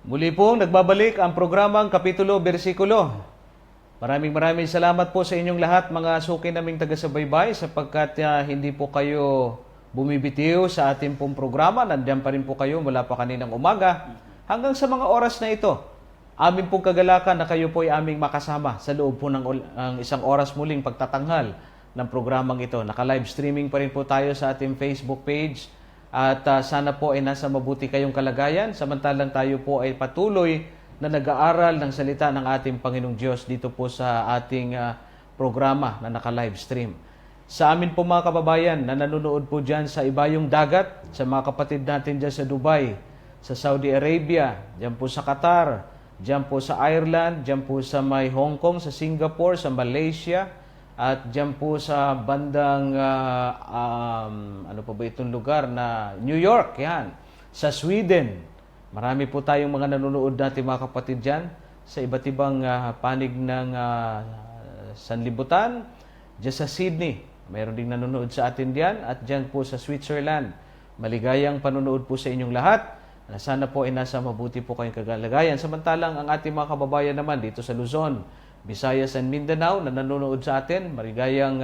Muli pong nagbabalik ang programang Kapitulo Bersikulo. Maraming salamat po sa inyong lahat mga suki naming taga-subaybay sapagkat hindi po kayo bumibitiw sa ating pong programa. Nandiyan pa rin po kayo mula pa kaninang umaga hanggang sa mga oras na ito. Amin pong kagalakan na kayo po ay aming makasama sa loob po ng isang oras muling pagtatanghal ng programang ito. Naka-live streaming pa rin po tayo sa ating Facebook page. At sana po ay nasa mabuti kayong kalagayan, samantalang tayo po ay patuloy na nag-aaral ng salita ng ating Panginoong Diyos dito po sa ating programa na naka-live stream. Sa amin po mga kababayan na nanonood po dyan sa ibayong dagat, sa mga kapatid natin dyan sa Dubai, sa Saudi Arabia, dyan po sa Qatar, dyan po sa Ireland, dyan po sa may Hong Kong, sa Singapore, sa Malaysia, at dyan po sa bandang, ano pa ba itong lugar na New York, yan. Sa Sweden, marami po tayong mga nanonood natin mga kapatid dyan sa iba't ibang panig ng sanlibutan. Dyan sa Sydney, mayroon ding nanonood sa atin dyan. At dyan po sa Switzerland, maligayang panonood po sa inyong lahat. Sana po ay nasa mabuti po kayong kagalagayan. Samantalang ang ating mga kababayan naman dito sa Luzon, Visayas and Mindanao na nanonood sa atin, maligayang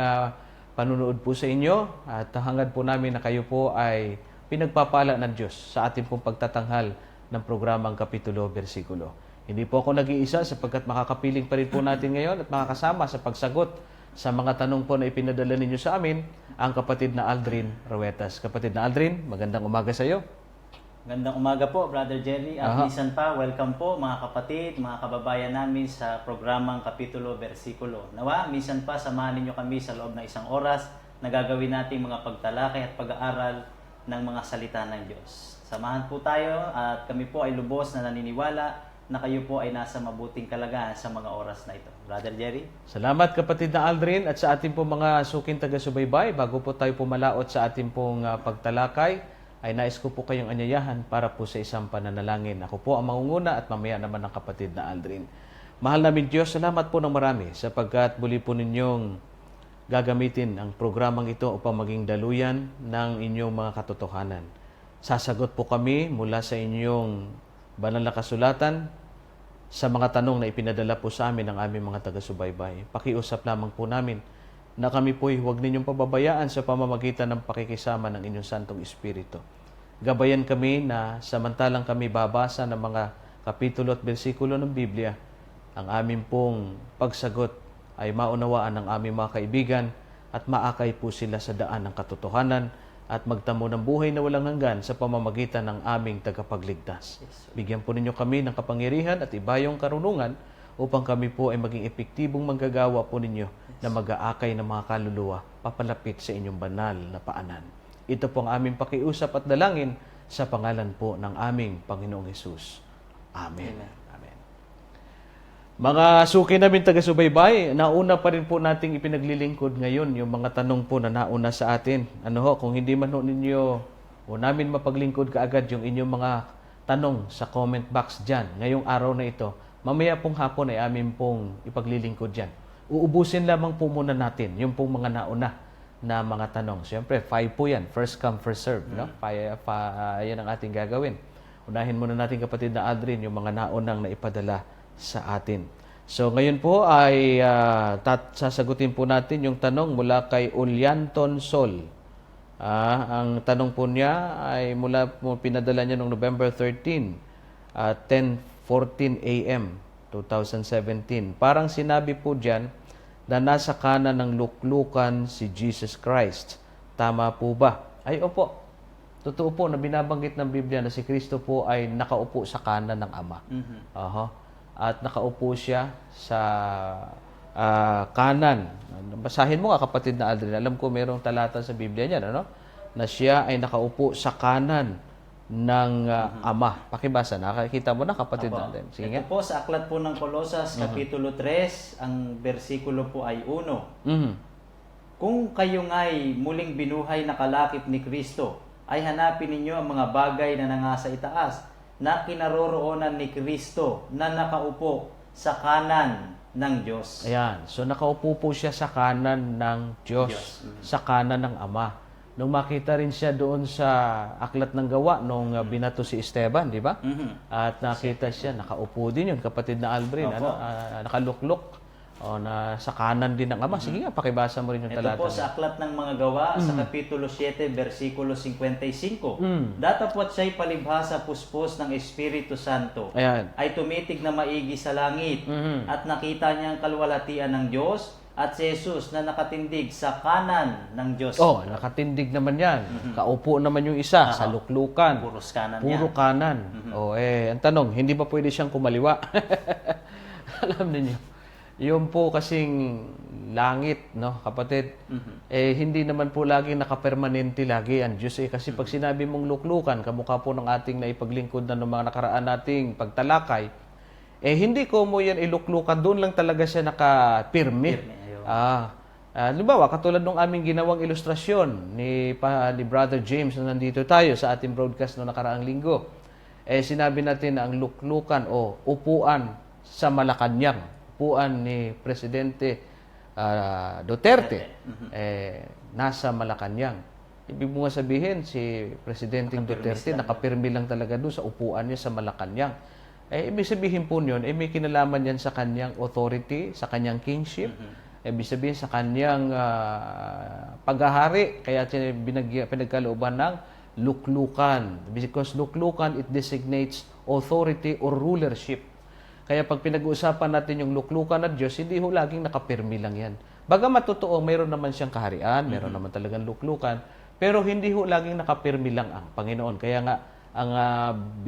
panunood po sa inyo at hangad po namin na kayo po ay pinagpapala ng Diyos sa ating pong pagtatanghal ng programang Kapitulo Bersikulo. Hindi po ako nag-iisa sapagkat makakapiling pa rin po natin ngayon at makakasama sa pagsagot sa mga tanong po na ipinadala ninyo sa amin ang kapatid na Aldrin Ruetas. Kapatid na Aldrin, magandang umaga sa iyo. Magandang umaga po, Brother Jerry. At minsan pa, welcome po mga kapatid, mga kababayan namin sa programang Kapitulo Bersikulo. Nawa, minsan pa, samahan ninyo kami sa loob ng isang oras na gagawin nating mga pagtalakay at pag-aaral ng mga salita ng Diyos. Samahan po tayo at kami po ay lubos na naniniwala na kayo po ay nasa mabuting kalagayan sa mga oras na ito. Brother Jerry? Salamat kapatid na Aldrin at sa ating pong mga suking taga-subaybay. Bago po tayo pumalaot sa ating pong pagtalakay, ay nais ko po kayong anyayahan para po sa isang pananalangin. Ako po ang mangunguna at mamaya naman ang kapatid na Aldrin. Mahal namin Diyos, salamat po ng marami sapagkat muli po ninyong gagamitin ang programang ito upang maging daluyan ng inyong mga katotohanan. Sasagot po kami mula sa inyong banal na kasulatan sa mga tanong na ipinadala po sa amin ng aming mga taga-subaybay. Pakiusap lamang po namin na kami po'y huwag ninyong pababayaan sa pamamagitan ng pakikisama ng inyong Santong Espiritu. Gabayan kami na samantalang kami babasa ng mga kapitulo at bersikulo ng Biblia, ang aming pong pagsagot ay maunawaan ng aming mga kaibigan at maakay po sila sa daan ng katotohanan at magtamo ng buhay na walang hanggan sa pamamagitan ng aming tagapagligtas. Bigyan po ninyo kami ng kapangyarihan at ibayong karunungan upang kami po ay maging epektibong manggagawa po ninyo na mag-aakay ng mga kaluluwa papalapit sa inyong banal na paanan. Ito po ang aming pakiusap at dalangin sa pangalan po ng aming Panginoong Hesus. Amen. Amen. Mga suki namin taga-subaybay, nauna pa rin po nating ipinaglilingkod ngayon yung mga tanong po na nauna sa atin. Ano ho, kung hindi man ho ninyo o namin mapaglingkod kaagad yung inyong mga tanong sa comment box dyan ngayong araw na ito, mamaya pong hapon ay amin pong ipaglilingkod dyan. Uubusin lamang po muna natin yung pong mga nauna na mga tanong. Siyempre, 5 po yan. First come, first serve. No? Yan ang ating gagawin. Unahin muna natin kapatid na Aldrin yung mga naunang na ipadala sa atin. So ngayon po ay sasagutin po natin yung tanong mula kay Ulyanton Sol. Ang tanong po niya ay mula po pinadala niya noong November 13, 10:14 a.m. 2017. Parang sinabi po dyan na nasa kanan ng luklukan si Jesus Christ. Tama po ba? Ay, opo. Totoo po na binabanggit ng Biblia na si Kristo po ay nakaupo sa kanan ng Ama. At nakaupo siya sa kanan. Basahin mo nga kapatid na Aldrin. Alam ko mayroong talata sa Biblia niyan, ano? Na siya ay nakaupo sa kanan ng Ama. Pakibasa, nakakita mo na kapatid natin. Sige nga. Ito po sa aklat po ng Kolosas, Kapitulo 3, ang bersikulo po ay 1. Kung kayo nga'y muling binuhay na kalakip ni Kristo, ay hanapin ninyo ang mga bagay na nangasa itaas, na kinaroroonan ni Kristo, na nakaupo sa kanan ng Diyos. Ayan. So nakaupo po siya sa kanan ng Diyos, sa kanan ng Ama. nung makita rin siya doon sa Aklat ng Gawa nung binato si Esteban, di ba? At nakita siya, nakaupo din yun, kapatid na Aldrin, Opo. nakaluklok. O, na sa kanan din ng Ama. Sige nga, pakibasa mo rin yung Ito talata. po sa Aklat ng Mga Gawa, sa Kapitulo 7, versikulo 55. Datapwat siya'y palibhasa puspos ng Espiritu Santo, Ayan. ay tumitig na maigi sa langit, at nakita niya ang kalwalatian ng Diyos, at si Jesus na nakatindig sa kanan ng Diyos. Oh, nakatindig naman yan. Kaupo naman yung isa sa luklukan. Puros kanan Puro yan. kanan. Oh, ang tanong, hindi ba pwede siyang kumaliwa? Alam niyo. Yun po kasing langit, no, kapatid. Hindi naman po laging nakapermanente lagi ang Diyos. Kasi pag sinabi mong luklukan, kamukha po ng ating naipaglingkod na ng mga nakaraan nating pagtalakay, hindi ko mo yan iluklukan. Doon lang talaga siya nakapirme. Halimbawa, katulad ng aming ginawang ilustrasyon ni Brother James na nandito tayo sa ating broadcast no nakaraang linggo. Sinabi natin na ang luklukan o upuan sa Malacanang, upuan ni Presidente Duterte, nasa Malacanang. Ibig mo nga sabihin, si Presidente Duterte nakapirmi lang talaga doon sa upuan niya sa Malacanang. Ibig sabihin po yun, may kinalaman yan sa kanyang authority, sa kanyang kingship, ibig sabihin sa kanyang paghahari, kaya pinagkalooban ng luklukan. Because luklukan, it designates authority or rulership. Kaya pag pinag-uusapan natin yung luklukan ng Diyos, hindi ho laging nakapirmi lang yan. Bagamat totoo, mayroon naman siyang kaharian, mayroon naman talagang luklukan, pero hindi ho laging nakapirmi lang ang Panginoon. Kaya nga, ang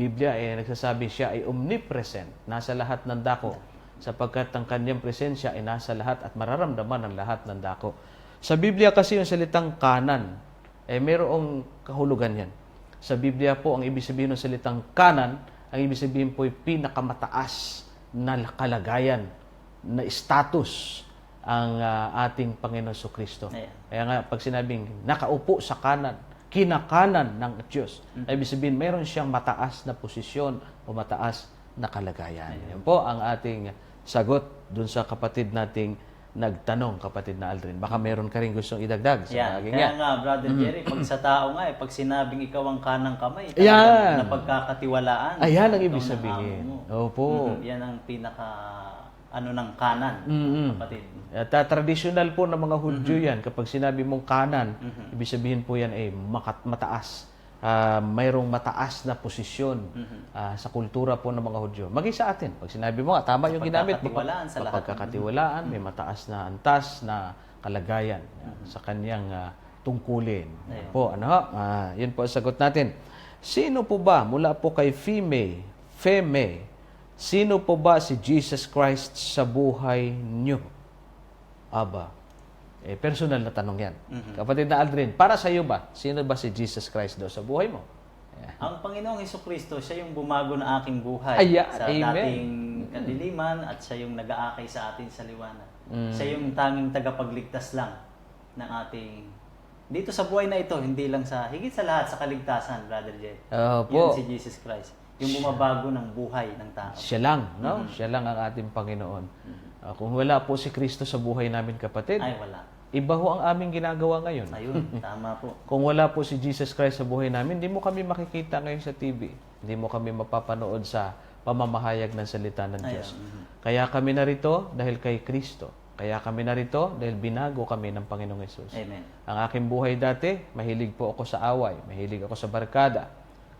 Biblia nagsasabi siya ay omnipresent, nasa lahat ng dako, sapagkat ang kanyang presensya ay nasa lahat at mararamdaman ang lahat ng dako. Sa Biblia kasi yung salitang kanan, mayroong kahulugan yan. Sa Biblia po, ang ibig sabihin ng salitang kanan, ang ibig sabihin po ay pinakamataas na kalagayan, na status ang ating Panginoon Kristo. Kaya nga, pag sinabing nakaupo sa kanan, kinakanan ng Diyos, ibig sabihin mayroon siyang mataas na posisyon o mataas na kalagayan. Yan po ang ating sagot dun sa kapatid nating nagtanong, kapatid na Aldrin. Baka meron ka rin gustong idagdag sa bagay Kaya yan. nga, Brother Jerry, pag sa tao nga, pag sinabing ikaw ang kanang kamay, Yan. na pagkakatiwalaan. Ayan ang ibig ikaw ng sabihin. amo mo. Opo. Yan ang pinaka, ng kanan, kapatid. At traditional po ng mga Hudyo yan, kapag sinabi mong kanan, ibig sabihin po yan ay mataas. Mayroong mataas na posisyon sa kultura po ng mga Hudyo. Maging sa atin, pag sinabi mo, tama yung ginamit, Pagkakatiwalaan sa lahat. pagkakatiwalaan, may mataas na antas na kalagayan sa kanyang tungkulin. Yan po, yun po ang sagot natin. Sino po ba, mula po kay Feme, sino po ba si Jesus Christ sa buhay niyo? Aba, personal na tanong yan. Kapatid na Aldrin, para sa iyo ba, sino ba si Jesus Christ daw sa buhay mo? Ang Panginoong Hesukristo, siya yung bumago na aking buhay sa Amen. dating kadiliman at siya yung nag-aakay sa atin sa liwanag. Siya yung tanging tagapagligtas lang ng ating dito sa buhay na ito, hindi lang higit sa lahat sa kaligtasan, Brother Jed. Yun si Jesus Christ. Yung bumabago ng buhay ng tao. Siya lang, no? Siya lang ang ating Panginoon. Kung wala po si Kristo sa buhay namin, kapatid, Ay, wala. iba ho ang aming ginagawa ngayon. Ayun, tama po. Kung wala po si Jesus Christ sa buhay namin, hindi mo kami makikita ngayon sa TV. Hindi mo kami mapapanood sa pamamahayag ng salita ng Diyos. Kaya kami narito dahil kay Kristo. Kaya kami narito dahil binago kami ng Panginoong Hesus. Amen. Ang aking buhay dati, mahilig po ako sa away, mahilig ako sa barkada.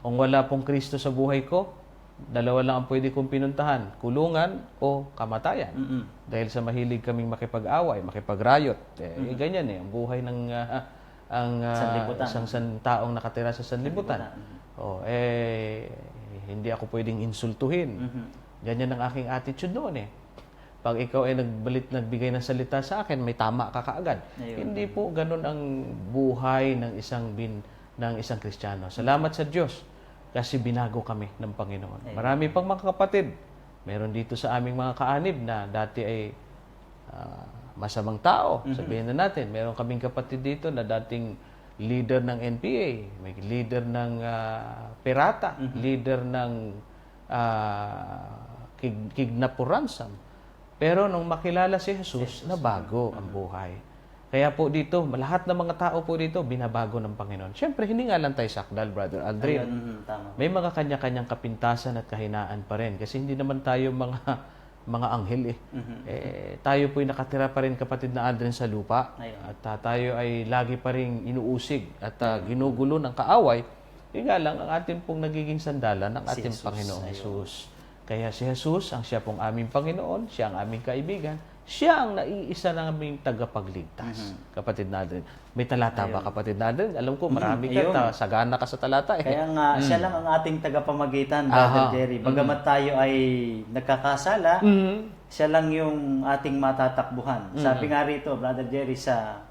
Kung wala pong Kristo sa buhay ko, dalawa lang ang pwede kong pinuntahan, kulungan o kamatayan. Dahil sa mahilig kaming makipag-away, makipag-riot. Ganyan ang buhay ng isang taong nakatira sa sanlibutan. Hindi ako pwedeng insultuhin. Ganyan ang aking attitude noon Pag ikaw ay nagbigay ng salita sa akin, may tama ka kaagad. Hindi po ganun ang buhay ng isang Kristiyano. Salamat sa Diyos kasi binago kami ng Panginoon. Marami pang mga kapatid. Meron dito sa aming mga kaanib na dati ay masamang tao. Sabihin na natin, meron kaming kapatid dito na dating leader ng NPA, may leader ng pirata, leader ng kidnap or ransom. Pero nung makilala si Jesus, nabago ang buhay. Kaya po dito, lahat ng mga tao po dito, binabago ng Panginoon. Siyempre, hindi nga lang tayo sakdal, Brother Aldrin. Ayun, tama. May mga kanya-kanyang kapintasan at kahinaan pa rin. Kasi hindi naman tayo mga anghel eh. Tayo po'y nakatira pa rin, kapatid na Aldrin, sa lupa. Ayun. At tayo ay lagi pa rin inuusig at ginugulo ng kaaway. Yun nga lang, ang ating pong nagiging sandalan ng Si ating Jesus. Panginoong Ayun. Jesus. Kaya si Jesus, ang siya pong aming Panginoon, siya ang aming kaibigan, siya ang naiisa naming tagapagligtas. Kapatid na Aldrin. May talata ba, kapatid na Aldrin? Alam ko, marami Ayun. ka, sagana ka sa talata eh. Kaya nga, siya lang ang ating tagapamagitan, Brother Jerry. Bagamat tayo ay nagkakasala, siya lang yung ating matatakbuhan. Sabi nga rito, Brother Jerry, sa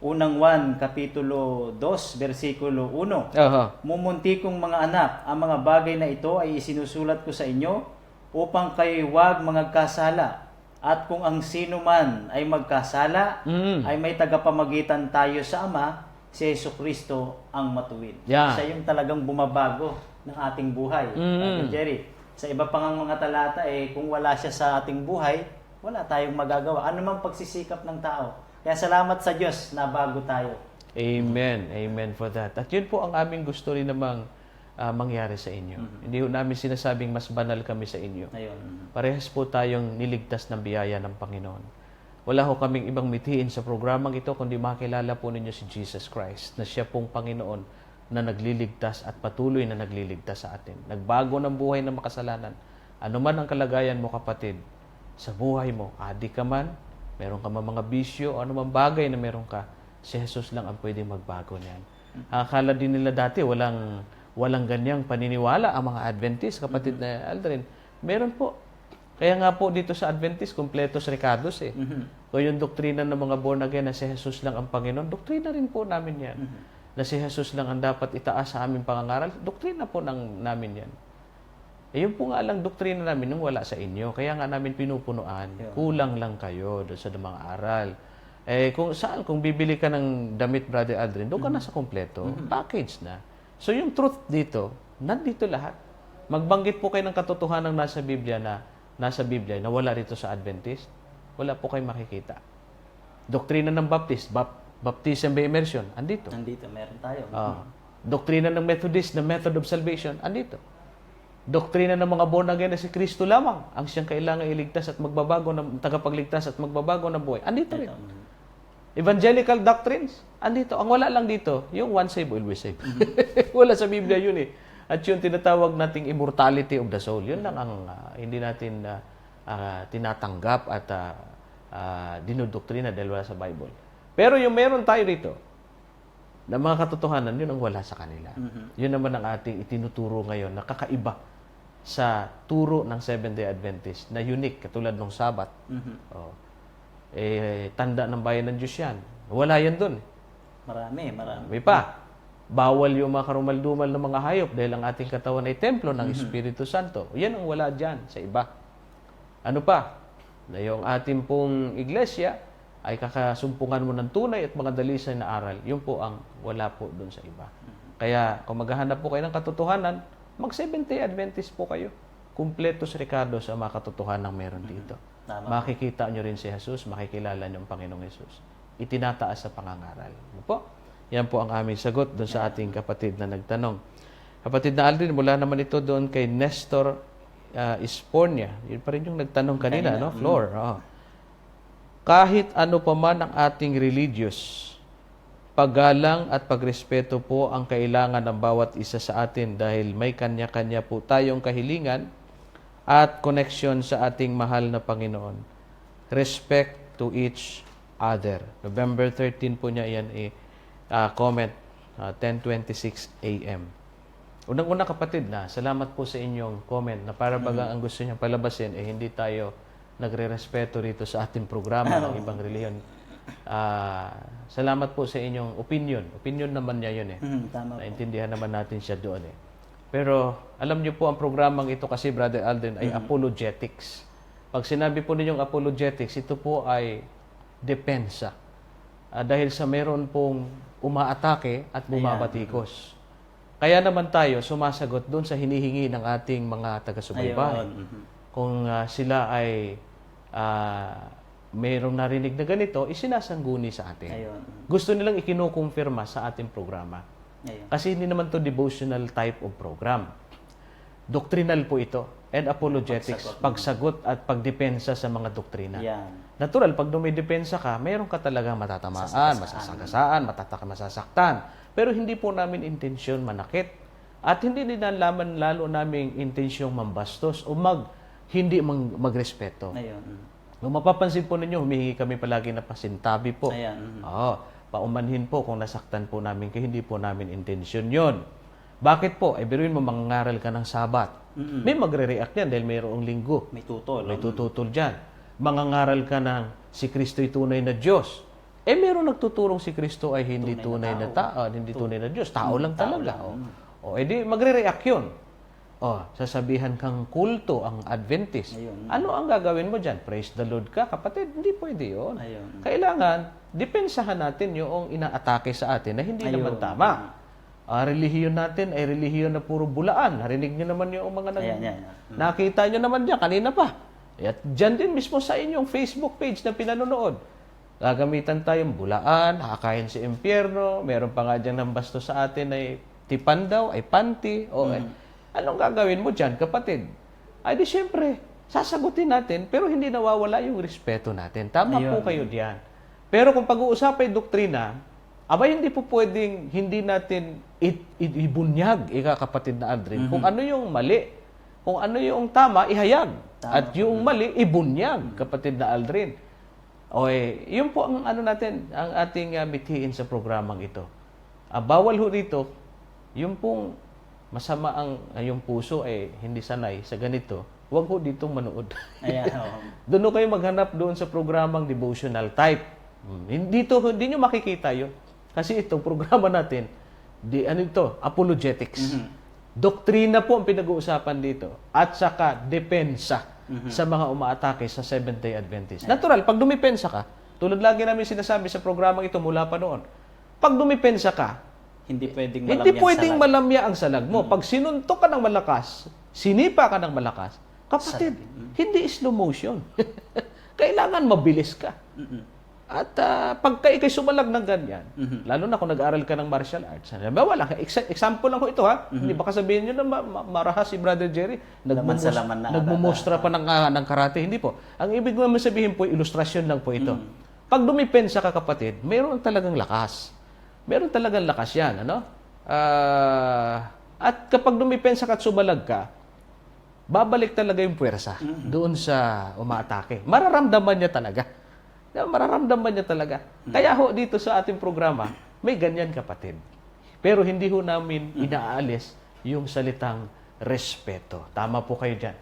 unang 1, Kapitulo 2, versikulo 1, Aha. Mumunti kong mga anak, ang mga bagay na ito ay isinusulat ko sa inyo upang kayo huwag magkasala. At kung ang sino man ay magkasala, ay may tagapamagitan tayo sa Ama, si Jesucristo ang matuwid. Yeah. Siya yung talagang bumabago ng ating buhay. Brother Jerry, sa iba pang mga talata, kung wala siya sa ating buhay, wala tayong magagawa. Ano mang pagsisikap ng tao. Kaya salamat sa Diyos na bago tayo. Amen. Amen for that. At yun po ang aming gusto rin namang mangyari sa inyo. Hindi ho namin sinasabing mas banal kami sa inyo. Ayun. Parehas po tayong niligtas ng biyaya ng Panginoon. Wala ho kaming ibang mithiin sa programang ito kundi makilala po ninyo si Jesus Christ na siya pong Panginoon na nagliligtas at patuloy na nagliligtas sa atin. Nagbago ng buhay ng makasalanan. Ano man ang kalagayan mo, kapatid, sa buhay mo, adik ka man, meron ka man mga bisyo, o anumang bagay na meron ka, si Jesus lang ang pwedeng magbago niyan. Akala din nila dati walang ganyang paniniwala ang mga Adventist, kapatid na Aldrin. Meron po. Kaya nga po dito sa Adventist, completos recados eh. Kung yung doktrina ng mga born again na si Jesus lang ang Panginoon, doktrina rin po namin yan. Na si Jesus lang ang dapat itaas sa aming pangangaral, doktrina po namin yan. Yun po nga lang doktrina namin nung wala sa inyo. Kaya nga namin pinupunuan. Kulang lang kayo doon sa mga aral. Kung bibili ka ng damit, Brother Aldrin, doon ka na sa kompleto. Package na. So yung truth dito, nandito lahat. Magbanggit po kayo ng katotohanan nasa Biblia na wala rito sa Adventist. Wala po kayong makikita. Doktrina ng Baptist, baptism by immersion, andito. Nandito, meron tayo. Doktrina ng Methodist, the method of salvation, andito. Doktrina ng mga born again na si Kristo lamang ang siyang kailangan iligtas at magbabago ng tagapagligtas at magbabago ng buhay. Andito rin. Evangelical doctrines, andito. Ang wala lang dito, yung one save, always save. Wala sa Biblia yun eh. At yung tinatawag nating immortality of the soul, yun lang ang hindi natin tinatanggap at dinodoktrina dahil wala sa Bible. Pero yung meron tayo dito, na mga katotohanan, yun ang wala sa kanila. Yun naman ang ating itinuturo ngayon na kakaiba sa turo ng Seventh-day Adventist na unique, katulad ng Sabat. Tanda ng bayan ng Diyos yan. Wala yan dun. Marami. May pa. Bawal yung mga karumal-dumal ng mga hayop dahil ang ating katawan ay templo ng Espiritu Santo. Yan ang wala dyan sa iba. Ano pa? Na yung ating pong iglesia ay kakasumpungan mo ng tunay at mga dalisay na aral. Yun po ang wala po doon sa iba. Kaya kung maghahanap po kayo ng katotohanan, mag-Seventh-day Adventist po kayo. Kumpletos recados ang mga katotohanan meron dito. Makikita nyo rin si Jesus, makikilala nyo ang Panginoong Jesus. Itinataas sa pangangaral. Ano po? Yan po ang aming sagot doon sa ating kapatid na nagtanong. Kapatid na Aldrin, mula naman ito doon kay Nestor Ispornia. Yun pa rin yung nagtanong kanina, no? Floor. Kahit ano pa man ang ating religious, paggalang at pagrespeto po ang kailangan ng bawat isa sa atin dahil may kanya-kanya po tayong kahilingan at connection sa ating mahal na Panginoon. Respect to each other. November 13 po niya yan comment, 10:26 a.m. Unang-una kapatid na, salamat po sa inyong comment na para bagang ang gusto niyang palabasin, hindi tayo nagre-respeto rito sa ating programa ng ibang reliyon. Salamat po sa inyong opinion. Opinion naman niya yun eh. Tama po. Naintindihan naman natin siya doon eh. Pero alam niyo po ang programang ito kasi, Brother Alden, ay apologetics. Pag sinabi po ninyong apologetics, ito po ay depensa. Dahil sa meron pong umaatake at bumabatikos. Kaya naman tayo sumasagot doon sa hinihingi ng ating mga taga-subaybay. Kung sila ay mayroong narinig na ganito, isinasangguni sa atin. Ayun. Gusto nilang ikinukumpirma sa ating programa. Ayun. Kasi hindi naman to devotional type of program. Doctrinal po ito and apologetics, pagsagot at pagdepensa sa mga doktrina. Yan. Natural, pag dumidepensa ka, mayroon ka talagang matatamaan, masasagasaan, masasaktan. Pero hindi po namin intensyon manakit. At hindi din nalaman lalo naming intensyong mambastos o hindi magrespeto. Ayun. Kung mapapansin po ninyo, humihingi kami palagi na pasintabi po. Ayan. Oo, paumanhin po kung nasaktan po namin kayo, hindi po namin intensyon yon. Bakit po? Biruin mo, mangangaral ka ng Sabat. May magre-react yan dahil mayroong linggo. May tutol. May tututol dyan. Mangangaral ka ng si Kristo'y tunay na Diyos. Mayroong nagtuturong si Kristo ay hindi tunay na tao, hindi tunay na Diyos. Tao lang talaga. Di magre-react yun. Sasabihan kang kulto ang Adventist. Ayun. Ano ang gagawin mo dyan? Praise the Lord ka? Kapatid, hindi pwede yun. Ayun. Kailangan, depensahan natin yung inaatake sa atin na hindi naman tama. Relihiyon natin ay relihiyon na puro bulaan. Narinig nyo naman yung mga nakita nyo naman dyan kanina pa. At dyan din mismo sa inyong Facebook page na pinanonood. Gagamitan tayong bulaan, hakayin sa impyerno, meron pa nga dyan ng basto sa atin ay tipan daw, ay panty. Anong gagawin mo dyan, kapatid? Di siyempre, sasagutin natin, pero hindi nawawala yung respeto natin. Tama po kayo diyan. Pero kung pag-uusapay doktrina, hindi po pwedeng hindi natin ibunyag, kapatid na Aldrin, kung ano yung mali, kung ano yung tama, ihayag. At yung mali, ibunyag, kapatid na Aldrin. Yun po ang natin, ang ating mithiin sa programang ito. Bawal ho dito, yung pong masama ang yung puso hindi sanay sa ganito, huwag ho ditong manood. Doon ho kayo maghanap doon sa programang devotional type. Hindi nyo makikita yun. Kasi itong programa natin, apologetics. Doktrina po ang pinag-uusapan dito. At saka depensa sa mga umaatake sa Seventh-day Adventist. Natural, pag dumipensa ka, tulad lagi namin sinasabi sa programang ito mula pa noon, pag dumipensa ka, hindi pwedeng malamya ang salag mo. Pag sinuntok ka ng malakas, sinipa ka ng malakas, kapatid, hindi slow motion. Kailangan mabilis ka. At pagka ikay sumalag ng ganyan, lalo na kung nag-aral ka ng martial arts. Example lang ko ito ha. Hindi baka sabihin nyo na marahas si Brother Jerry. Nagmumostra pa ng karate. Hindi po. Ang ibig naman sabihin po, ilustrasyon lang po ito. Pag dumipensa ka, kapatid, mayroon talagang lakas. Meron talagang lakas yan, at kapag dumipensa ka at sumalag ka, babalik talaga yung puwersa doon sa umaatake. Mararamdaman niya talaga. Kaya ho, dito sa ating programa, may ganyan, kapatid. Pero hindi ho namin inaalis yung salitang respeto. Tama po kayo dyan.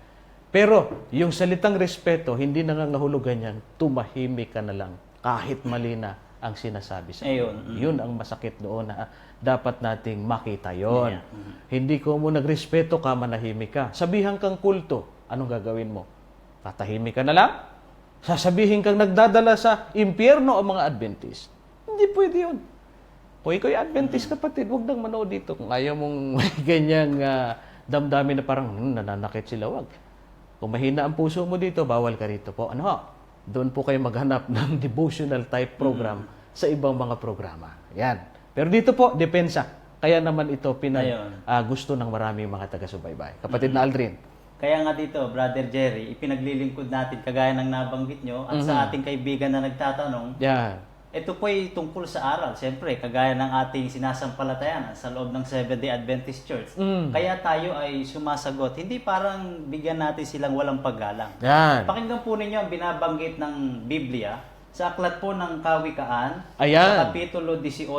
Pero yung salitang respeto, hindi nangangahulugan yan, tumahimik ka na lang kahit mali na ang sinasabi sa iyo. Yun ang masakit doon na dapat nating makita yon. Hindi ko mo nagrespeto ka, manahimik ka. Sabihan kang kulto, anong gagawin mo? Tatahimik ka na lang? Sasabihin kang nagdadala sa impyerno o mga Adventist? Hindi pwede yun. Kung ikaw yung Adventist, kapatid, huwag nang manood dito. Kung ayaw mong may ganyang damdamin na parang nananakit sila, wag. Kung mahina ang puso mo dito, bawal ka rito po. Doon po kayo maghanap ng devotional type program sa ibang mga programa. Yan. Pero dito po, depensa. Kaya naman ito gusto ng maraming mga taga-subaybay. Kapatid na Aldrin. Kaya nga dito, Brother Jerry, ipinaglilingkod natin, kagaya ng nabanggit nyo, at sa ating kaibigan na nagtatanong, ito po ay tungkol sa aral. Siyempre, kagaya ng ating sinasampalatayan sa loob ng Seventh-day Adventist Church. Kaya tayo ay sumasagot. Hindi parang bigyan natin silang walang paggalang. Pakinggan po ninyo ang binabanggit ng Biblia sa aklat po ng Kawikaan, sa Kapitulo 18,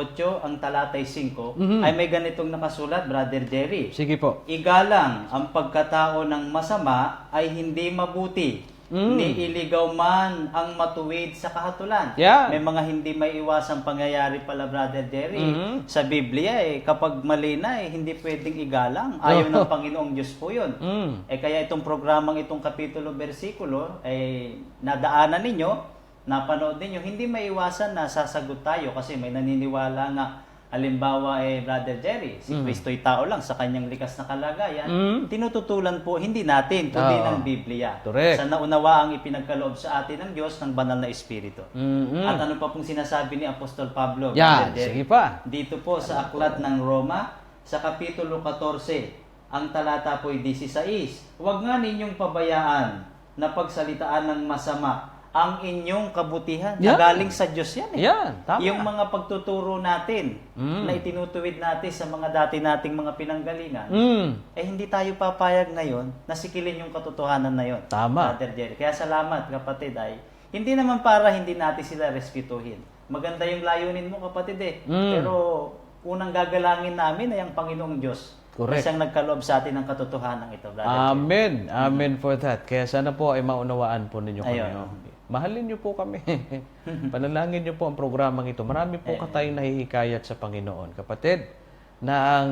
ang talatay 5, ay may ganitong nakasulat, Brother Jerry. Sige po. Igalang ang pagkatao ng masama ay hindi mabuti. Niiligaw man ang matuwid sa kahatulan. May mga hindi maiiwasang pangyayari pala, Brother Jerry. Sa Biblia, kapag mali na, hindi pwedeng igalang. Ayaw ng Panginoong Diyos po yun. Kaya itong programang itong kapitulo, bersikulo, nadaanan ninyo, napanood ninyo, hindi maiwasan na sasagot tayo kasi may naniniwala nga Halimbawa, Brother Jerry, si Kristo'y tao lang sa kanyang likas na kalagayan, tinututulan po hindi natin, kundi ng Biblia. Correct. Sa naunawa ang ipinagkaloob sa atin ng Diyos ng banal na Espiritu. At ano pa pong sinasabi ni Apostol Pablo, Yan, Brother Jerry? sige pa. Dito po sa aklat ng Roma, sa Kapitulo 14, ang talata po'y 16, huwag nga ninyong pabayaan na pagsalitaan ng masama ang inyong kabutihan. Yan. Galing sa Diyos yan eh. Yan, tama. Yung mga pagtuturo natin na itinutuwid natin sa mga dati nating mga pinanggalingan, hindi tayo papayag ngayon na sikilin yung katotohanan na yun. Tama. Brother Jerry. Kaya salamat kapatid ay, hindi naman para hindi natin sila respetuhin. Maganda yung layunin mo kapatid eh. Pero unang gagalangin namin ay ang Panginoong Diyos. Correct. Siyang nagkaloob sa atin ng katotohanan ito, Brother Jerry. Amen. Amen for that. Kaya sana po ay maunawaan po ninyo kami. Ayun. Oh. Mahalin niyo po kami. Panalangin niyo po ang programang ito. Marami po tayong nahihikayat sa Panginoon. Kapatid, na ang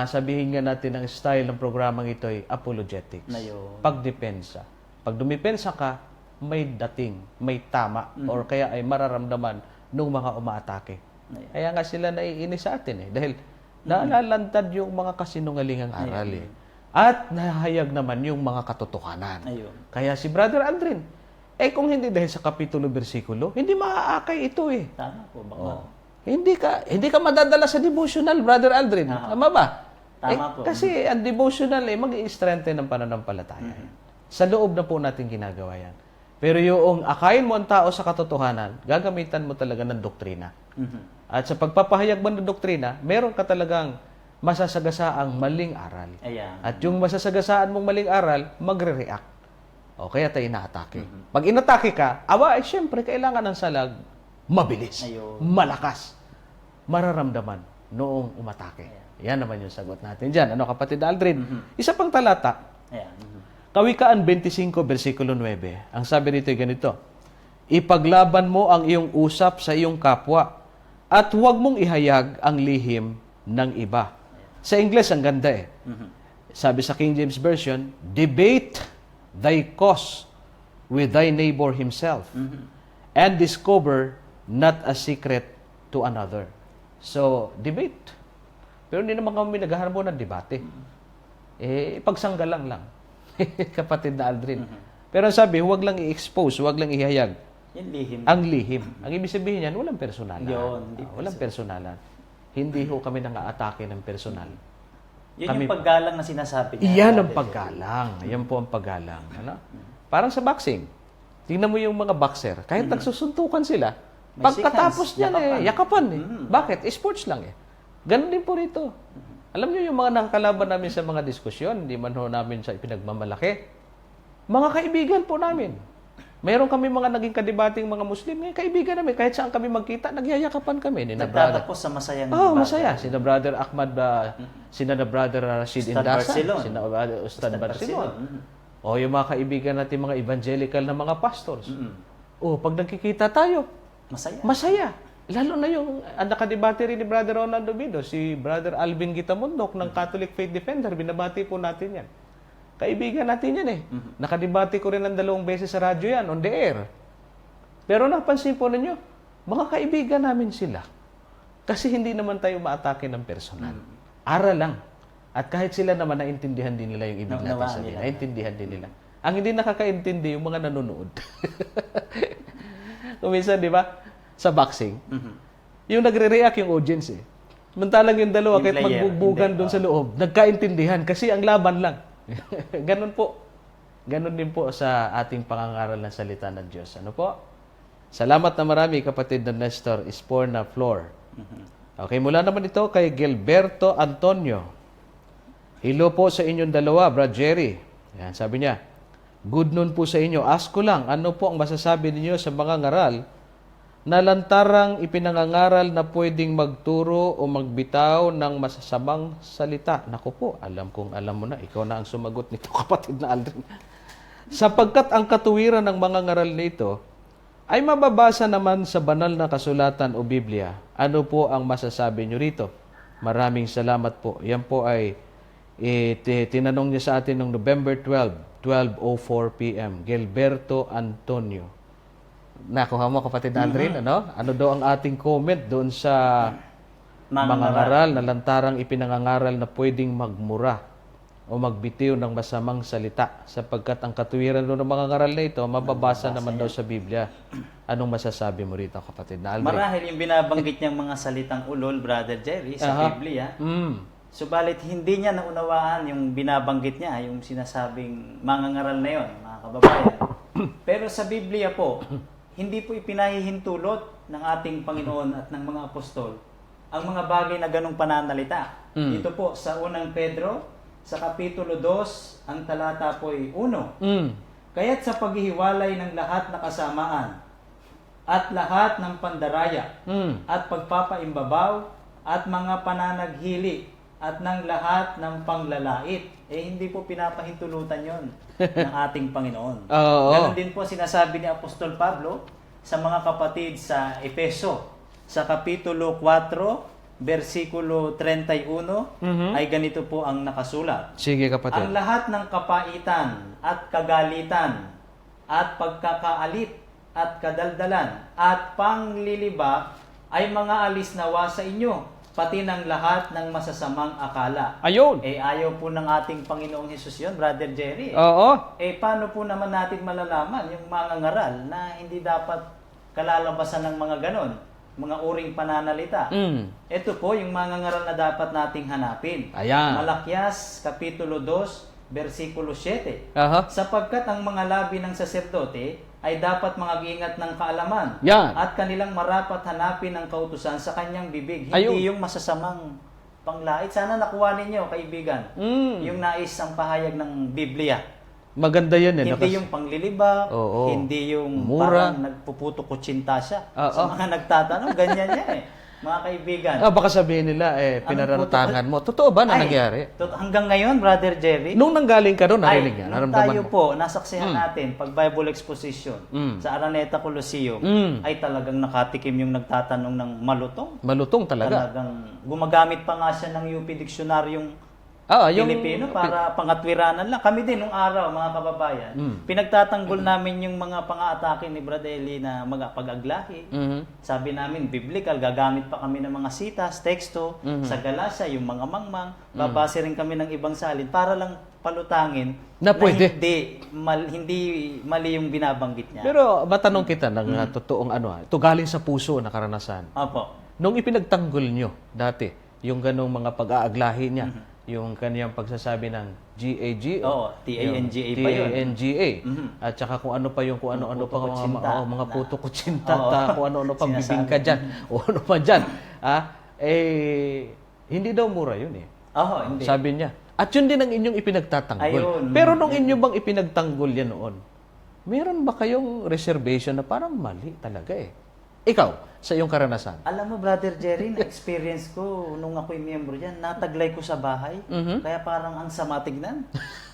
sabihin nga natin ang style ng programang ito ay apologetics. Ayun. Pagdepensa. Pag dumipensa ka, may dating, may tama, or kaya ay mararamdaman ng mga umaatake. Kaya nga sila naiinis sa atin eh. Dahil nalalantad yung mga kasinungalingang aral eh. At nahayag naman yung mga katotohanan. Ayun. Kaya si Brother Aldrin, kung hindi dahil sa kapitulo bersikulo, hindi maaakay ito eh. Tama po ba? Oh. Hindi ka madadala sa devotional, Brother Aldrin. Tama ba? Tama po. Kasi ang devotional mag-i-strengthen ng pananampalataya. Sa loob na po natin ginagawa yan. Pero yung akayin mo ang tao sa katotohanan, gagamitan mo talaga ng doktrina. At sa pagpapahayag mo ng doktrina, meron ka talagang masasagasaang maling aral. Ayan. At yung masasagasaan mong maling aral, magre-react. O kaya tayo inaatake. Pag inatake ka, syempre, kailangan ng salag mabilis, Ayun. malakas, mararamdaman noong umatake. Yan naman yung sagot natin dyan. Ano kapatid Aldrin? Isa pang talata, Ayan. Kawikaan 25, versikulo 9. Ang sabi rito ay ganito, ipaglaban mo ang iyong usap sa iyong kapwa at huwag mong ihayag ang lihim ng iba. Sa Ingles, ang ganda eh. Sabi sa King James Version, debate thy cause with thy neighbor himself and discover not a secret to another. So, debate. Pero hindi naman kami naghahanap ng debate. Pagsanggalang lang. Kapatid na Aldrin. Pero ang sabi, huwag lang i-expose, huwag lang ihayag Yung lihim. ang lihim. Ang ibig sabihin yan, walang personalan. Yun, hindi Walang personalan. Hindi ho kami nang-aatake ng personal. Yun yung paggalang na sinasabi niya. Iyan ang paggalang. Yan po ang paggalang. Ano? Parang sa boxing. Tingnan mo yung mga boxer. Kahit nagsusuntukan sila, May pagkatapos seconds, niyan yakapan eh. Bakit? Sports lang eh. Ganon din po rito. Alam niyo yung mga nakakalaban namin sa mga diskusyon, hindi man ho namin sa ipinagmamalaki. Mga kaibigan po namin. Mayroon kami mga naging kadibating mga Muslim, ngayon kaibigan namin. Kahit saan kami magkita, nagyayakapan kami. Nagtatapos sa masayang Masaya. Sina Brother Ahmad, sina na Brother Rashid Ustad Indasa, Barcelon. sina Ustad Barcelon. O yung mga kaibigan natin, mga evangelical na mga pastors. Pag nagkikita tayo, Masaya. masaya. Lalo na yung nakadebate rin ni Brother Ronaldo Bido, si Brother Alvin Gitamundok ng Catholic Faith Defender, binabati po natin yan. Kaibigan natin yan eh. Nakadebate ko rin ng 2 beses sa radyo yan, on the air. Pero napansin po ninyo, mga kaibigan namin sila. Kasi hindi naman tayo maatake ng personal. Aral lang. At kahit sila naman, naintindihan din nila yung ibig natin sabihin. Naintindihan din nila. Ang hindi nakakaintindi, yung mga nanonood. Kung minsan, di ba? Sa boxing, yung nagre-react yung audience eh. Mantalang yung dalawa, kahit player, magbugbugan doon sa loob, nagkaintindihan kasi ang laban lang. Ganun po. Ganun din po sa ating pangangaral ng salita ng Diyos. Ano po? Salamat na marami, kapatid na Nestor Esporna Flor. Okay, mula naman ito kay Gilberto Antonio. Hello po sa inyong dalawa, Brad Jerry. Yan, sabi niya, good noon po sa inyo. Ask ko lang, ano po ang masasabi ninyo sa mga ngaral na lantarang ipinangangaral na pwedeng magturo o magbitaw ng masasamang salita? Naku po, alam kong alam mo na. Ikaw na ang sumagot nito, kapatid na Aldrin. Sapagkat ang katuwiran ng mga ngaral nito ay mababasa naman sa banal na kasulatan o Biblia. Ano po ang masasabi nyo rito? Maraming salamat po. Yan po ay tinanong niya sa atin noong November 12, 12:04 p.m. Gilberto Antonio. Nakuha mo, kapatid na Aldrin, ano? Ano daw ang ating comment doon sa mangangaral na lantarang ipinangangaral na pwedeng magmura o magbitiw ng masamang salita, sapagkat ang katuwiran doon ng mga ngaral na ito, mababasa naman daw sa Biblia. Anong masasabi mo rito, kapatid na Aldrin? Marahil yung binabanggit niyang mga salitang ulol, Brother Jerry, sa Biblia, subalit hindi niya naunawaan yung binabanggit niya, yung sinasabing mangangaral na yon, mga kababayan. Pero sa Biblia po, hindi po ipinahihintulot ng ating Panginoon at ng mga apostol ang mga bagay na ganong pananalita. Ito po sa unang Pedro, sa Kapitulo 2, ang talata po ay 1. Kaya't sa paghihiwalay ng lahat na kasamaan at lahat ng pandaraya at pagpapaimbabaw at mga pananaghili at ng lahat ng panglalait, hindi po pinapahintulutan yon ng ating Panginoon. Ganon din po sinasabi ni Apostol Pablo sa mga kapatid sa Efeso, sa Kapitulo 4, versikulo 31, ay ganito po ang nakasulat. Sige, kapatid. Ang lahat ng kapaitan at kagalitan at pagkakaalit at kadaldalan at panglilibak ay mga alis nawa sa inyo, pati ng lahat ng masasamang akala. Ayun! Ayaw po ng ating Panginoong Hesus yun, Brother Jerry. Oo. Paano po naman natin malalaman yung mga ngaral na hindi dapat kalalabasan ng mga ganon, mga uring pananalita? Ito po yung mga ngaral na dapat nating hanapin. Ayan. Malakyas, Kapitulo 2, versikulo 7. Sapagkat ang mga labi ng saserdote ay dapat mag-ingat ng kaalaman at kanilang marapat hanapin ang kautusan sa kanyang bibig. Hindi yung masasamang panglait. Sana nakuha ninyo, kaibigan, yung nais ang pahayag ng Biblia. Maganda yan. Hindi yung panglilibak, hindi yung mura, parang nagpuputo-kutsinta siya. Sa mga nagtatanong, ganyan yan mga kaibigan. Baka sabihin nila, pinaratangan mo. Totoo ba na nangyari? Hanggang ngayon, Brother Jerry, nung nanggaling ka doon, narinig yan? Nung tayo po, nasaksihan natin, pag Bible Exposition, sa Araneta Coliseum, ay talagang nakatikim yung nagtatanong ng malutong. Malutong talaga. Talagang gumagamit pa nga siya ng UP Dictionaryong Pilipino para pangatwiranan lang. Kami din nung araw, mga kababayan, pinagtatanggol namin yung mga pang-aatake ni Brad Eli na mga pag-aglahi. Sabi namin, biblical, gagamit pa kami ng mga sitas, teksto, sa galasa, yung mga mangmang, babase rin kami ng ibang salin para lang palutangin na pwede. Hindi mali yung binabanggit niya. Pero matanong kita ng totoong ito galing sa puso na karanasan. Opo. Nung ipinagtanggol nyo dati, yung ganong mga pag-aaglahi niya, yung kaniyang pagsasabi ng GAG, TANGA pa yun. TANGA. At saka kung ano pa yung kung ano-ano pa mga puto kutsinta, kung ano-ano pa bibingka diyan, o ano pa diyan. Hindi daw mura yun Hindi. Sabi niya. At yun din ang inyong ipinagtatanggol. Pero nung inyo bang ipinagtanggol yan noon, meron ba kayong reservation na parang mali talaga Ikaw, sa iyong karanasan? Alam mo, Brother Jerry, na-experience ko nung ako'y miyembro dyan, nataglay ko sa bahay. Kaya parang ang sama tignan.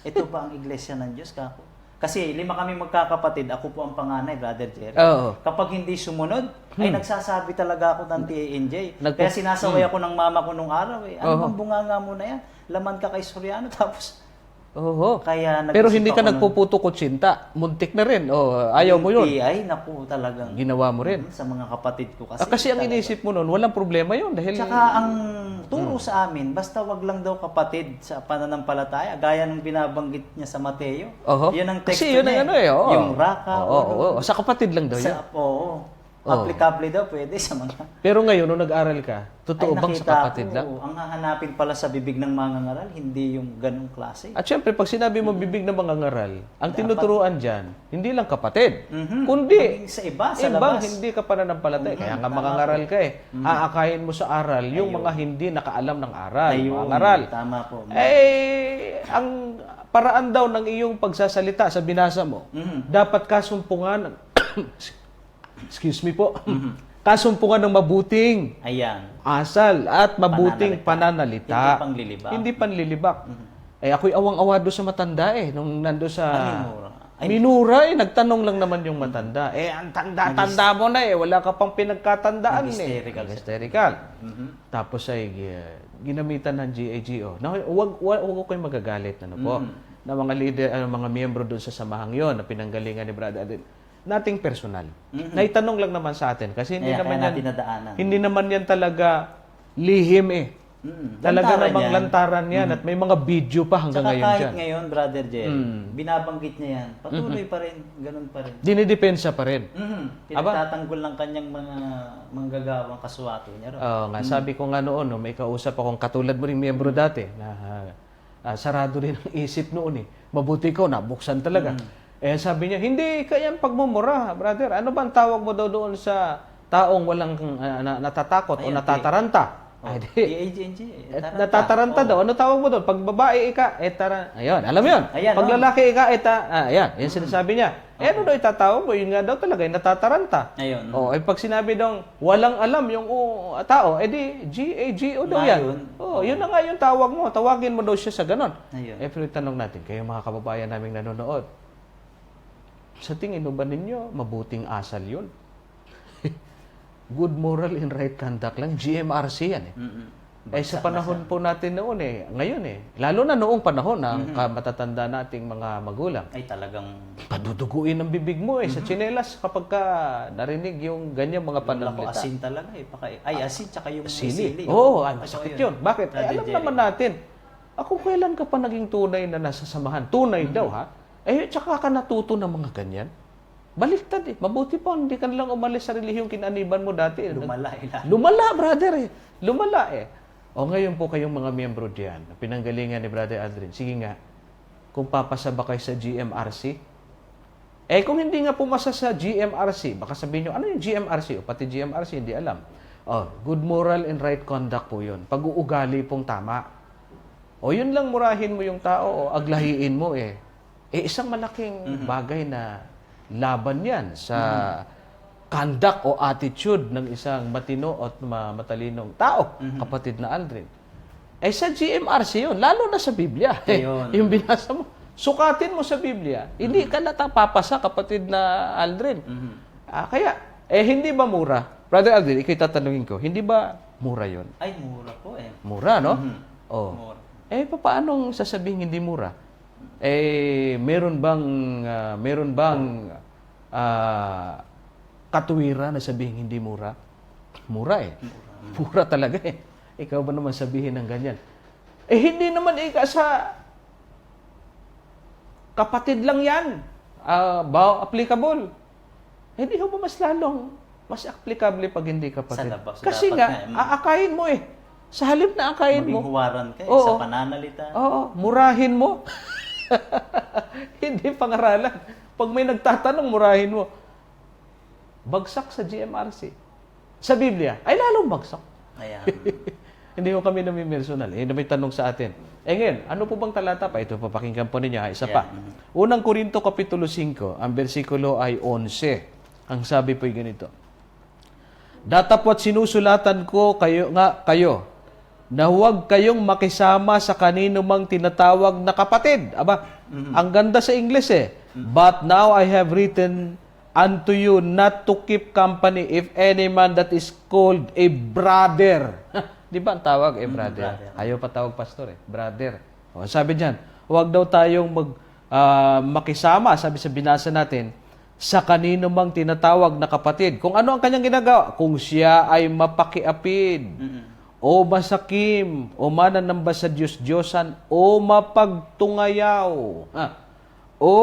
Ito ba ang iglesia ng Diyos, kako? Kasi 5 kami magkakapatid, ako po ang panganay, Brother Jerry. Kapag hindi sumunod, ay nagsasabi talaga ako ng TANJ. Kaya sinasaway ako ng mama ko nung araw. Ano bang bunganga mo na yan? Laman ka kay Soriano, tapos kaya pero hindi ka nagpuputo kutsinta. Muntik na rin. Ayaw mo yun. Naku, talagang ginawa mo rin. Sa mga kapatid ko. Kasi ang inisip mo noon, walang problema yun. Dahil tsaka ang turo sa amin, basta wag lang daw kapatid sa pananampalataya. Gaya ng binabanggit niya sa Mateo. Yun ang teksto kasi yun niya. Yung raka. Sa kapatid lang daw yun. Applicable daw pwede sa mga... Pero ngayon, nung nag-aral ka, totoo bang sa kapatid lang? Ang hahanapin pala sa bibig ng mga ngaral, hindi yung ganong klase. At syempre, pag sinabi mo bibig ng mga ngaral, ang tinuturuan dyan, hindi lang kapatid, kundi sa iba, sa ibang labas. Hindi ka pananampalataya. Kaya nga mga ngaral ka Aakayin mo sa aral yung mga hindi nakaalam ng aral. Mga ngaral. Tama po. Ang paraan daw ng iyong pagsasalita sa binasa mo, dapat kasumpungan excuse me po. Kasumpungan ng mabuting asal at mabuting pananalita. Hindi panlilibak. Ako'y awang-awa doon sa matanda nung nando sa minura nagtanong lang naman yung matanda. Ang tanda-tanda mo na wala ka pang pinagkatandaan Hysterical. Tapos ay ginamitan ng GAGO. Huwag kayong magagalit na na mga leader, mga miyembro doon sa samahang yon na pinanggalingan ni Brother Adel. Nating personal. Naitanong lang naman sa atin kasi hindi naman yan talaga lihim eh. Talaga Lantaran namang yan. lantaran yan at may mga video pa hanggang Tsaka ngayon kahit dyan. ngayon, Brother Jerry, binabanggit niya yan. Patuloy pa rin, ganun pa rin. Dinidepensa pa rin. Pinagtatanggol lang kanyang mga manggagawang kaswato niya ron. Oo nga, sabi ko nga noon, no, may kausap akong katulad mo rin miyembro dati na sarado rin ang isip noon eh. Mabuti ko, nabuksan talaga. Eh sabi niya, hindi kayang pagmumura, brother. Ano ba ang tawag mo daw doon sa taong walang natatakot o natataranta? Ay, di. EAGNG. Natataranta daw. Ano tawag mo doon? Pag babae ika, ayun, alam mo yun. Ayan, Pag lalaki ika, ayan, yan sinasabi niya. Ano daw itatawag mo? Yun nga daw talaga, natataranta. Ayun. Pag sinabi daw, walang alam yung tao, edi GAGO daw yan. Yun na nga yung tawag mo. Tawagin mo daw siya sa ganon. Ayun. Pero tanong natin, kayo mga kababayan naming nanonood, sa tingin mo ba ninyo, mabuting asal yun? Good moral and right conduct lang. GMRC yan eh. Sa panahon po natin noon ngayon lalo na noong panahon na matatanda nating mga magulang. Ay talagang Paduduguin ang bibig mo sa tsinelas kapag ka narinig yung ganyan mga ako pananalita. asin talaga eh. Asin tsaka yung Sili. sili. Masakit yun. Bakit? Alam naman natin, ako kailan ka pa naging tunay na nasa samahan? Tunay daw ha? Tsaka ka natuto ng mga ganyan. Baliktad eh. Mabuti pa, hindi ka lang umalis sa relihiyong kinaniban mo dati. Lumala ila. Lumala, brother eh. Lumala eh. Ngayon po kayong mga miyembro diyan, pinanggalingan ni Brother Aldrin. Sige nga, kung papasa ba kayo sa GMRC? Kung hindi nga pumasa sa GMRC, baka sabihin nyo, ano yung GMRC? Pati GMRC, hindi alam. Good moral and right conduct po yun. Pag-uugali pong tama. Yun lang murahin mo yung tao o aglahiin mo isang malaking bagay na laban yan sa conduct o attitude ng isang matino at matalinong tao, kapatid na Aldrin. Sa GMRC yun, lalo na sa Biblia. Yung binasa mo, sukatin mo sa Biblia, hindi ka natapapasa, kapatid na Aldrin. Kaya, hindi ba mura? Brother Aldrin, ikay tatanungin ko, hindi ba mura yun? Ay, mura po eh. Mura, no? Mura. Paano sasabihin hindi mura? Meron bang katuwiran na sabihin hindi mura? Mura eh. Mura talaga eh. Ikaw ba naman sabihin ng ganyan? Hindi naman sa kapatid lang yan. Applicable. Hindi ho ba mas lalong, mas applicable pag hindi kapatid? Kasi nga, aakayin mo eh. Sa halip na akayin mo. Maging huwaran ka sa pananalita. Murahin mo. Hindi pangaralan. Pag may nagtatanong, murahin mo. Bagsak sa GMRC. Sa Biblia, ay lalong bagsak. Ayan. Hindi ko kami nami-personal. May tanong sa atin. Ngayon, ano po bang talata pa? Ito, papakinggan po ninyo. Isa pa. Unang Korinto, Kapitulo 5, ang bersikulo ay 11. Ang sabi po ay ganito. Datapwat sinusulatan ko kayo, na huwag kayong makisama sa kanino mang tinatawag na kapatid. Ang ganda sa English But now I have written unto you not to keep company if any man that is called a brother. Di ba ang tawag brother? Ayaw pa tawag pastor brother. Sabi diyan, huwag daw tayong makisama, sabi sa binasa natin, sa kanino mang tinatawag na kapatid. Kung ano ang kanyang ginagawa, kung siya ay mapakiapid, o masakim, o mananamba sa Diyos-Diyosan, o mapagtungayaw, o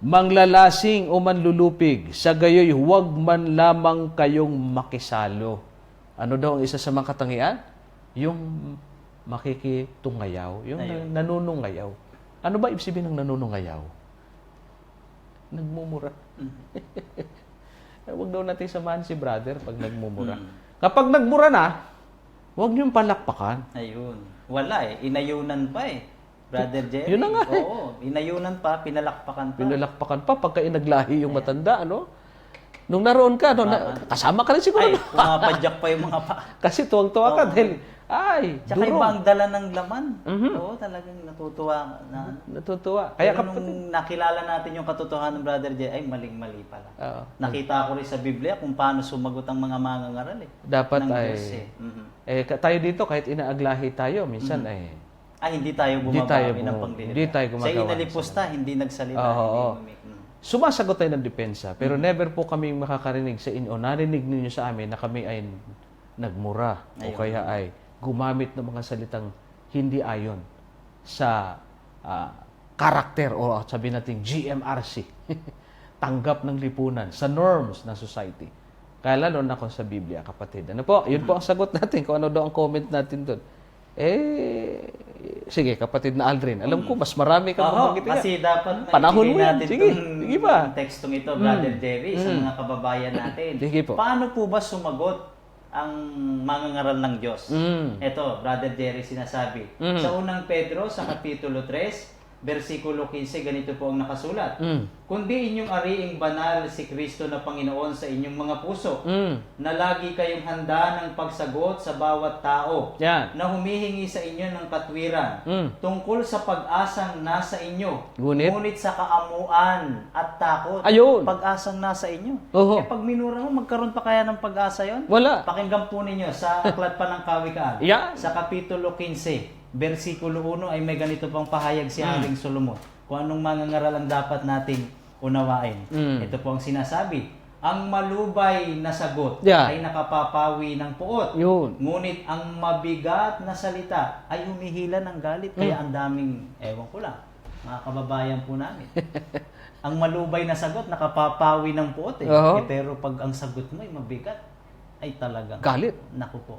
manglalasing o manlulupig, sa gayoy huwag man lamang kayong makisalo. Ano daw ang isa sa mga katangian? Yung makikitungayaw, yung nanunungayaw. Ano ba ibig sabihin ng nanunungayaw? Nagmumura. Huwag daw natin samahan si brother pag nagmumura. Kapag nagmura na, huwag niyong palakpakan. Ayun. Wala inayunan pa Brother Jerry. Yun na nga Oo, inayunan pa, pinalakpakan pa. Pinalakpakan pa pagka inaglahi yung matanda, Nung naroon ka, kasama ka rin siguro. Pumapadyak pa yung mga pa. Kasi tuwang-tuwa ka dahil, Tsaka iba ang dala ng laman. Oo, talagang natutuwa. Natutuwa. Kaya nung nakilala natin yung katotohanan ng Brother Jerry, ay maling-mali pala. Nakita ko rin sa Biblia kung paano sumagot ang mga mangangaral Dapat tayo dito, kahit inaaglahi tayo, minsan hindi tayo bumabawi ng panglilita. Hindi tayo gumagawa. Siya inalipusta, hindi nagsalita. Sumasagot tayo ng depensa, pero never po kami makakarinig sa inyo, narinig ninyo sa amin na kami ay nagmura o Ayun. kaya ay gumamit ng mga salitang hindi ayon sa karakter o sabi natin GMRC, tanggap ng lipunan, sa norms ng society. Kaya lalo na kung sa Biblia, kapatid. Ano po? Yun po ang sagot natin kung ano daw ang comment natin doon. Sige, kapatid na Aldrin. Alam ko, mas marami kang Oo, mabanggit kasi dapat Panahon mo yan. natin Sige, itong sige pa. tekstong ito, Brother Jerry, sa mga kababayan natin. Sige po. Paano po ba sumagot ang mangangaral ng Diyos? Ito, Brother Jerry sinasabi. Sa unang Pedro, sa Kapitulo 3, versikulo 15, ganito po ang nakasulat. Kundi inyong ariing banal si Kristo na Panginoon sa inyong mga puso, na lagi kayong handa ng pagsagot sa bawat tao, Yan. na humihingi sa inyo ng katwiran, tungkol sa pag-asang nasa inyo, Ngunit? sa kaamuan at takot. Ayun. Pag-asang nasa inyo. Oho. Pag minura mo, magkaroon pa kaya ng pag-asa yon? Wala. Pakinggan po ninyo sa Aklat pa ng Kawikaan. Yan. Sa Kapitulo 15, versikulo 1 ay may ganito pang pahayag si Haring Solomon. Kung anong mangangaral ang dapat nating unawain. Ito po ang sinasabi. Ang malubay na sagot Yeah. ay nakapapawi ng puot. Yun. Ngunit ang mabigat na salita ay humihila ng galit. Kaya ang daming, ewan ko lang, mga kababayan po namin. Ang malubay na sagot, nakapapawi ng puot eh. Oo. Pero pag ang sagot mo ay mabigat, ay talagang Galit. naku po.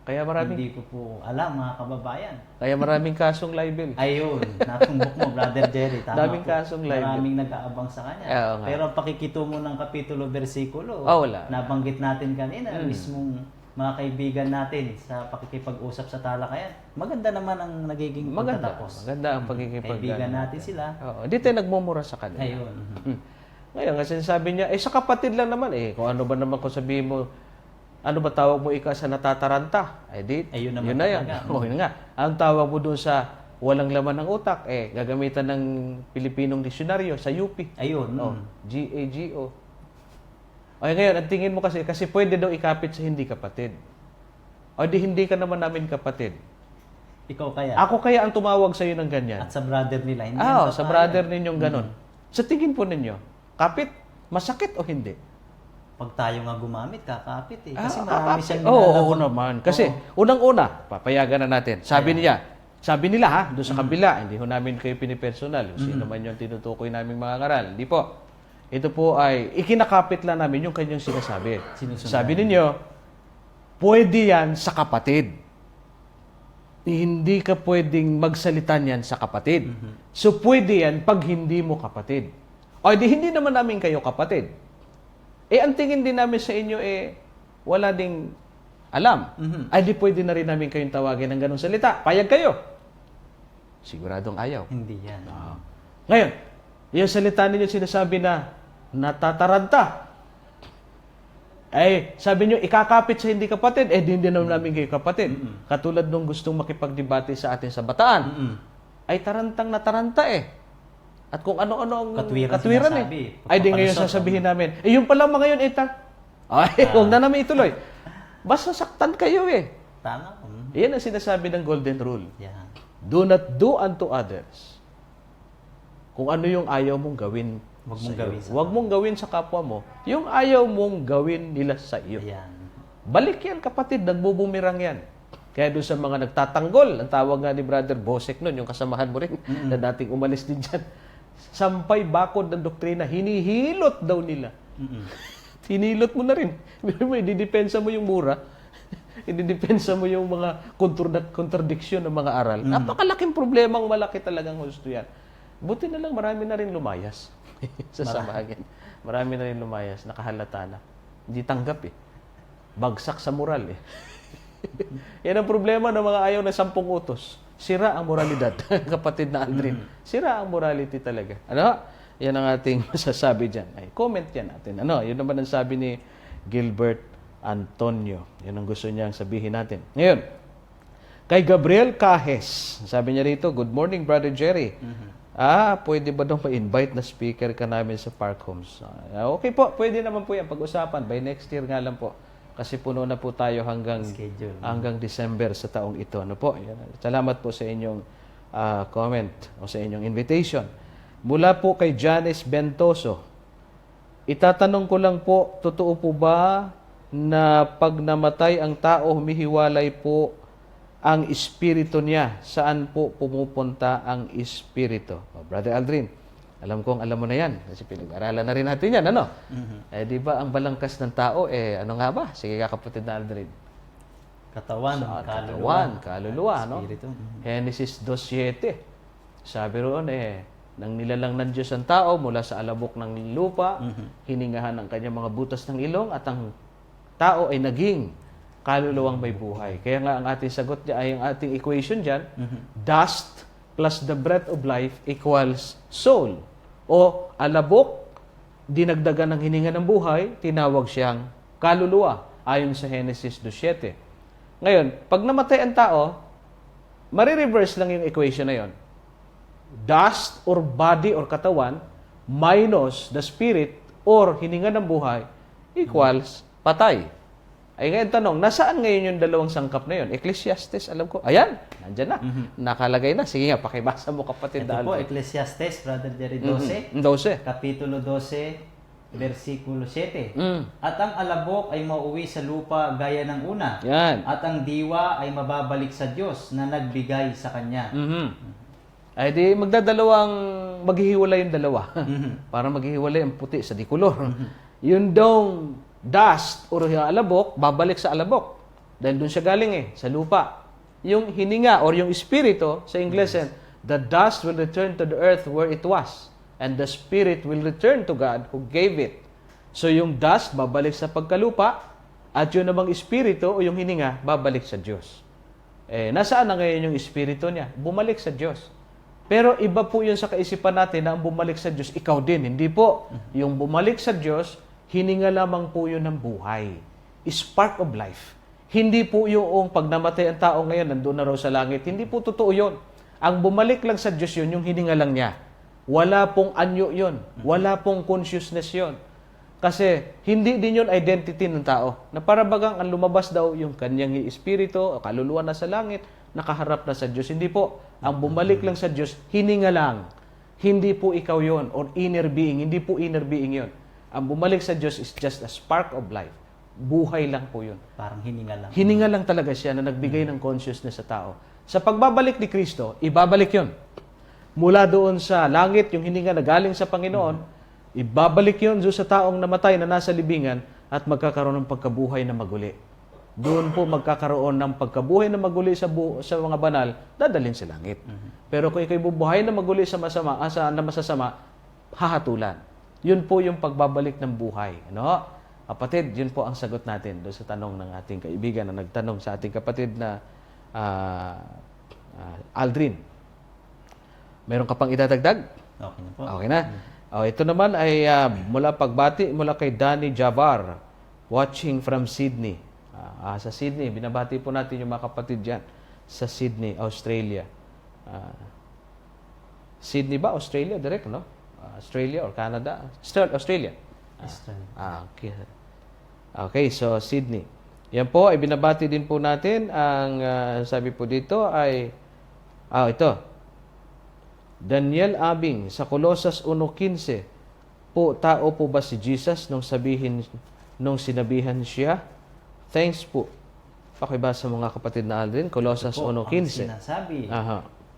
Kaya maraming, Hindi ko po alam, mga kababayan. kaya maraming kasong libel. Ayun, natumbok mo, Brother Jerry. Tama Daming po. kasong libel. Maraming nag-aabang sa kanya. Oo nga. Pero ang pakikitungo ng kapitulo, versikulo, Wala. nabanggit natin kanina, mismong mga kaibigan natin sa pakikipag-usap sa talakayan. Maganda naman ang nagiging Maganda. pagtatapos. Maganda ang pagkikipag. Kaibigan natin sila. Oo. Hindi tayo nagmumura sa kanila. Ayun. Ngayon, kasi sabi niya, sa kapatid lang naman kung ano ba naman kung sabihin mo, ano ba tawag mo sa natataranta? Ayun naman yun na yan. talaga. Yun nga. Ang tawag mo doon sa walang laman ng utak, gagamitan ng Pilipinong disyonaryo sa UP. Ayun. GAGO. Ay ngayon, ang tingin mo kasi pwede daw ikapit sa hindi kapatid. O hindi ka naman namin kapatid. Ikaw kaya. Ako kaya ang tumawag sa iyo ng ganyan. At sa brother nila. Hindi Sa brother ninyong ganon. Sa tingin po ninyo, kapit, masakit o hindi? Pag tayo nga gumamit, kakapit eh. Kasi kakapit. marami siyang Oo nilalabag. naman. Kasi, unang-una, papayagan na natin. Sabi nila doon sa kabila, hindi ho namin kayo pinipersonal. Sino man yung tinutukoy naming mga ngaral. Hindi po. Ito po ay, ikinakapit lang namin yung kanyang sinasabi. Sinusundan. Sabi ninyo, pwede yan sa kapatid. Hindi ka pwedeng magsalita niyan sa kapatid. So, pwede yan pag hindi mo kapatid. O, hindi naman namin kayo kapatid. Ang tingin din namin sa inyo, wala ding alam. Ay, di pwede na rin namin kayong tawagin ng ganong salita. Payag kayo. Siguradong ayaw. Hindi yan. Ngayon, yung salita ninyo sinasabi na natataranta. Sabi nyo, ikakapit sa hindi kapatid. Hindi naman namin kayo kapatid. Katulad nung gustong makipagdebate sa atin sa Bataan. Ay tarantang nataranta At kung ano-ano ang Katwiran sinasabi. Ay, di ngayon sasabihin namin, yung pala mga yun, huwag na namin ituloy. Basta saktan kayo Tama. Yan ang sinasabi ng Golden Rule. Yan. Do not do unto others. Kung ano yung ayaw mong gawin Huwag mong sa gawin iyo. sa Huwag mong gawin sa kapwa mo, yung ayaw mong gawin nila sa iyo. Ayan. Balik yan, kapatid, nagbubumirang yan. Kaya doon sa mga nagtatanggol, ang tawag nga ni Brother Bosek noon, yung kasamahan mo rin, na dating umalis din dyan, sampay bakod ng doktrina, hinihilot daw nila. Hinilot mo na rin. Ididepensa mo yung mura, ididepensa mo yung mga contradiction ng mga aral. Napakalaking problemang malaki talagang husto yan. Buti na lang, marami na rin lumayas sa samahan yan. Marami na rin lumayas, nakahalata na. Hindi tanggap Bagsak sa moral Yan ang problema ng mga ayaw na 10 utos. Sira ang moralidad, kapatid na Aldrin. Sira ang morality talaga. Ano? Yan ang ating masasabi dyan. Comment yan natin. Yun naman ang sabi ni Gilbert Antonio. Yan ang gusto niyang sabihin natin. Ngayon, kay Gabriel Cajes, sabi niya rito, good morning, Brother Jerry. Pwede ba daw ma-invite na speaker ka namin sa Park Homes? Okay po, pwede naman po yan. Pag-usapan, by next year nga lang po. Kasi puno na po tayo hanggang December sa taong ito. Salamat po sa inyong comment o sa inyong invitation. Mula po kay Janice Bentoso, itatanong ko lang po, totoo po ba na pag namatay ang tao, humihiwalay po ang espiritu niya. Saan po pumupunta ang espiritu? Oh, Brother Aldrin, alam kong alam mo na yan. Kasi pinag-aralan na rin natin yan, ano? Eh, di ba ang balangkas ng tao, ano nga ba? Sige ka, kapatid na Aldrin. Katawan, Kaluluwa, no? Espiritu. Genesis 2:7. Sabi roon, nang nilalang ng Diyos ang tao mula sa alabok ng lupa, hiningahan ang kanyang mga butas ng ilong, at ang tao ay naging kaluluwang may buhay. Kaya nga ang ating sagot niya ay ang ating equation dyan, dust plus the breath of life equals soul. O alabok, dinagdagan ng hininga ng buhay, tinawag siyang kaluluwa, ayon sa Genesis 2:7. Ngayon, pag namatay ang tao, marireverse lang yung equation na yon. Dust or body or katawan minus the spirit or hininga ng buhay equals patay. Ay ngayon tanong, nasaan ngayon yung dalawang sangkap na yun? Ecclesiastes, alam ko. Ayan, nandyan na. Nakalagay na. Sige nga, pakibasa mo kapatid. Ito po, Ecclesiastes, Brother Jerry, 12. 12. Kapitulo 12, versikulo 7. At ang alabok ay mauwi sa lupa gaya ng una. Yan. At ang diwa ay mababalik sa Diyos na nagbigay sa kanya. Ay di magdadalawang maghihiwalay yung dalawa. Para maghihiwalay ang puti sa dikulor. Yung dong dust or yung alabok, babalik sa alabok. Dahil doon siya galing sa lupa. Yung hininga or yung espiritu, sa Ingles, the dust will return to the earth where it was. And the spirit will return to God who gave it. So yung dust, babalik sa pagkalupa. At yun namang espiritu o yung hininga, babalik sa Diyos. Nasaan na ngayon yung espiritu niya? Bumalik sa Diyos. Pero iba po yun sa kaisipan natin na ang bumalik sa Diyos, ikaw din. Hindi po. Yung bumalik sa Diyos, hininga lamang po yun ng buhay. Spark of life. Hindi po yung pag namatay ang tao ngayon, nandun na raw sa langit. Hindi po totoo yun. Ang bumalik lang sa Diyos yun, yung hininga lang niya. Wala pong anyo yun. Wala pong consciousness yun. Kasi hindi din yun identity ng tao. Na para bagang ang lumabas daw yung kanyang espiritu, kaluluwa na sa langit, nakaharap na sa Diyos. Hindi po. Ang bumalik lang sa Diyos, hininga lang. Hindi po ikaw yon or inner being. Hindi po inner being yon. Ang bumalik sa Diyos is just a spark of life. Buhay lang po yun. Parang hininga lang. Hininga lang talaga siya na nagbigay ng consciousness sa tao. Sa pagbabalik ni Kristo, ibabalik yon. Mula doon sa langit, yung hininga na galing sa Panginoon, ibabalik yon doon sa taong namatay na nasa libingan at magkakaroon ng pagkabuhay na maguli. Doon po magkakaroon ng pagkabuhay na maguli sa mga banal, dadalhin sa langit. Pero kung ikaw'y bubuhay na maguli sa masasama, hahatulan. Yun po yung pagbabalik ng buhay. Ano? Kapatid, yun po ang sagot natin doon sa tanong ng ating kaibigan na nagtanong sa ating kapatid na Aldrin. Meron ka pang idadagdag? Okay na po. Okay na. Ito naman ay mula kay Danny Javar, watching from Sydney. Sa Sydney, binabati po natin yung mga kapatid dyan sa Sydney, Australia. Sydney ba? Australia? Direct, no? Australia or Canada? Australia. Okay. Okay, so Sydney. Yan po, ay binabati din po natin. Ang sabi po dito ay, ito. Daniel Abing, sa Colosas 1:15, po, tao po ba si Jesus nung sinabihan siya? Thanks po. Pakibasa mo nga kapatid na Aldrin, Colosas 1:15. Sinasabi,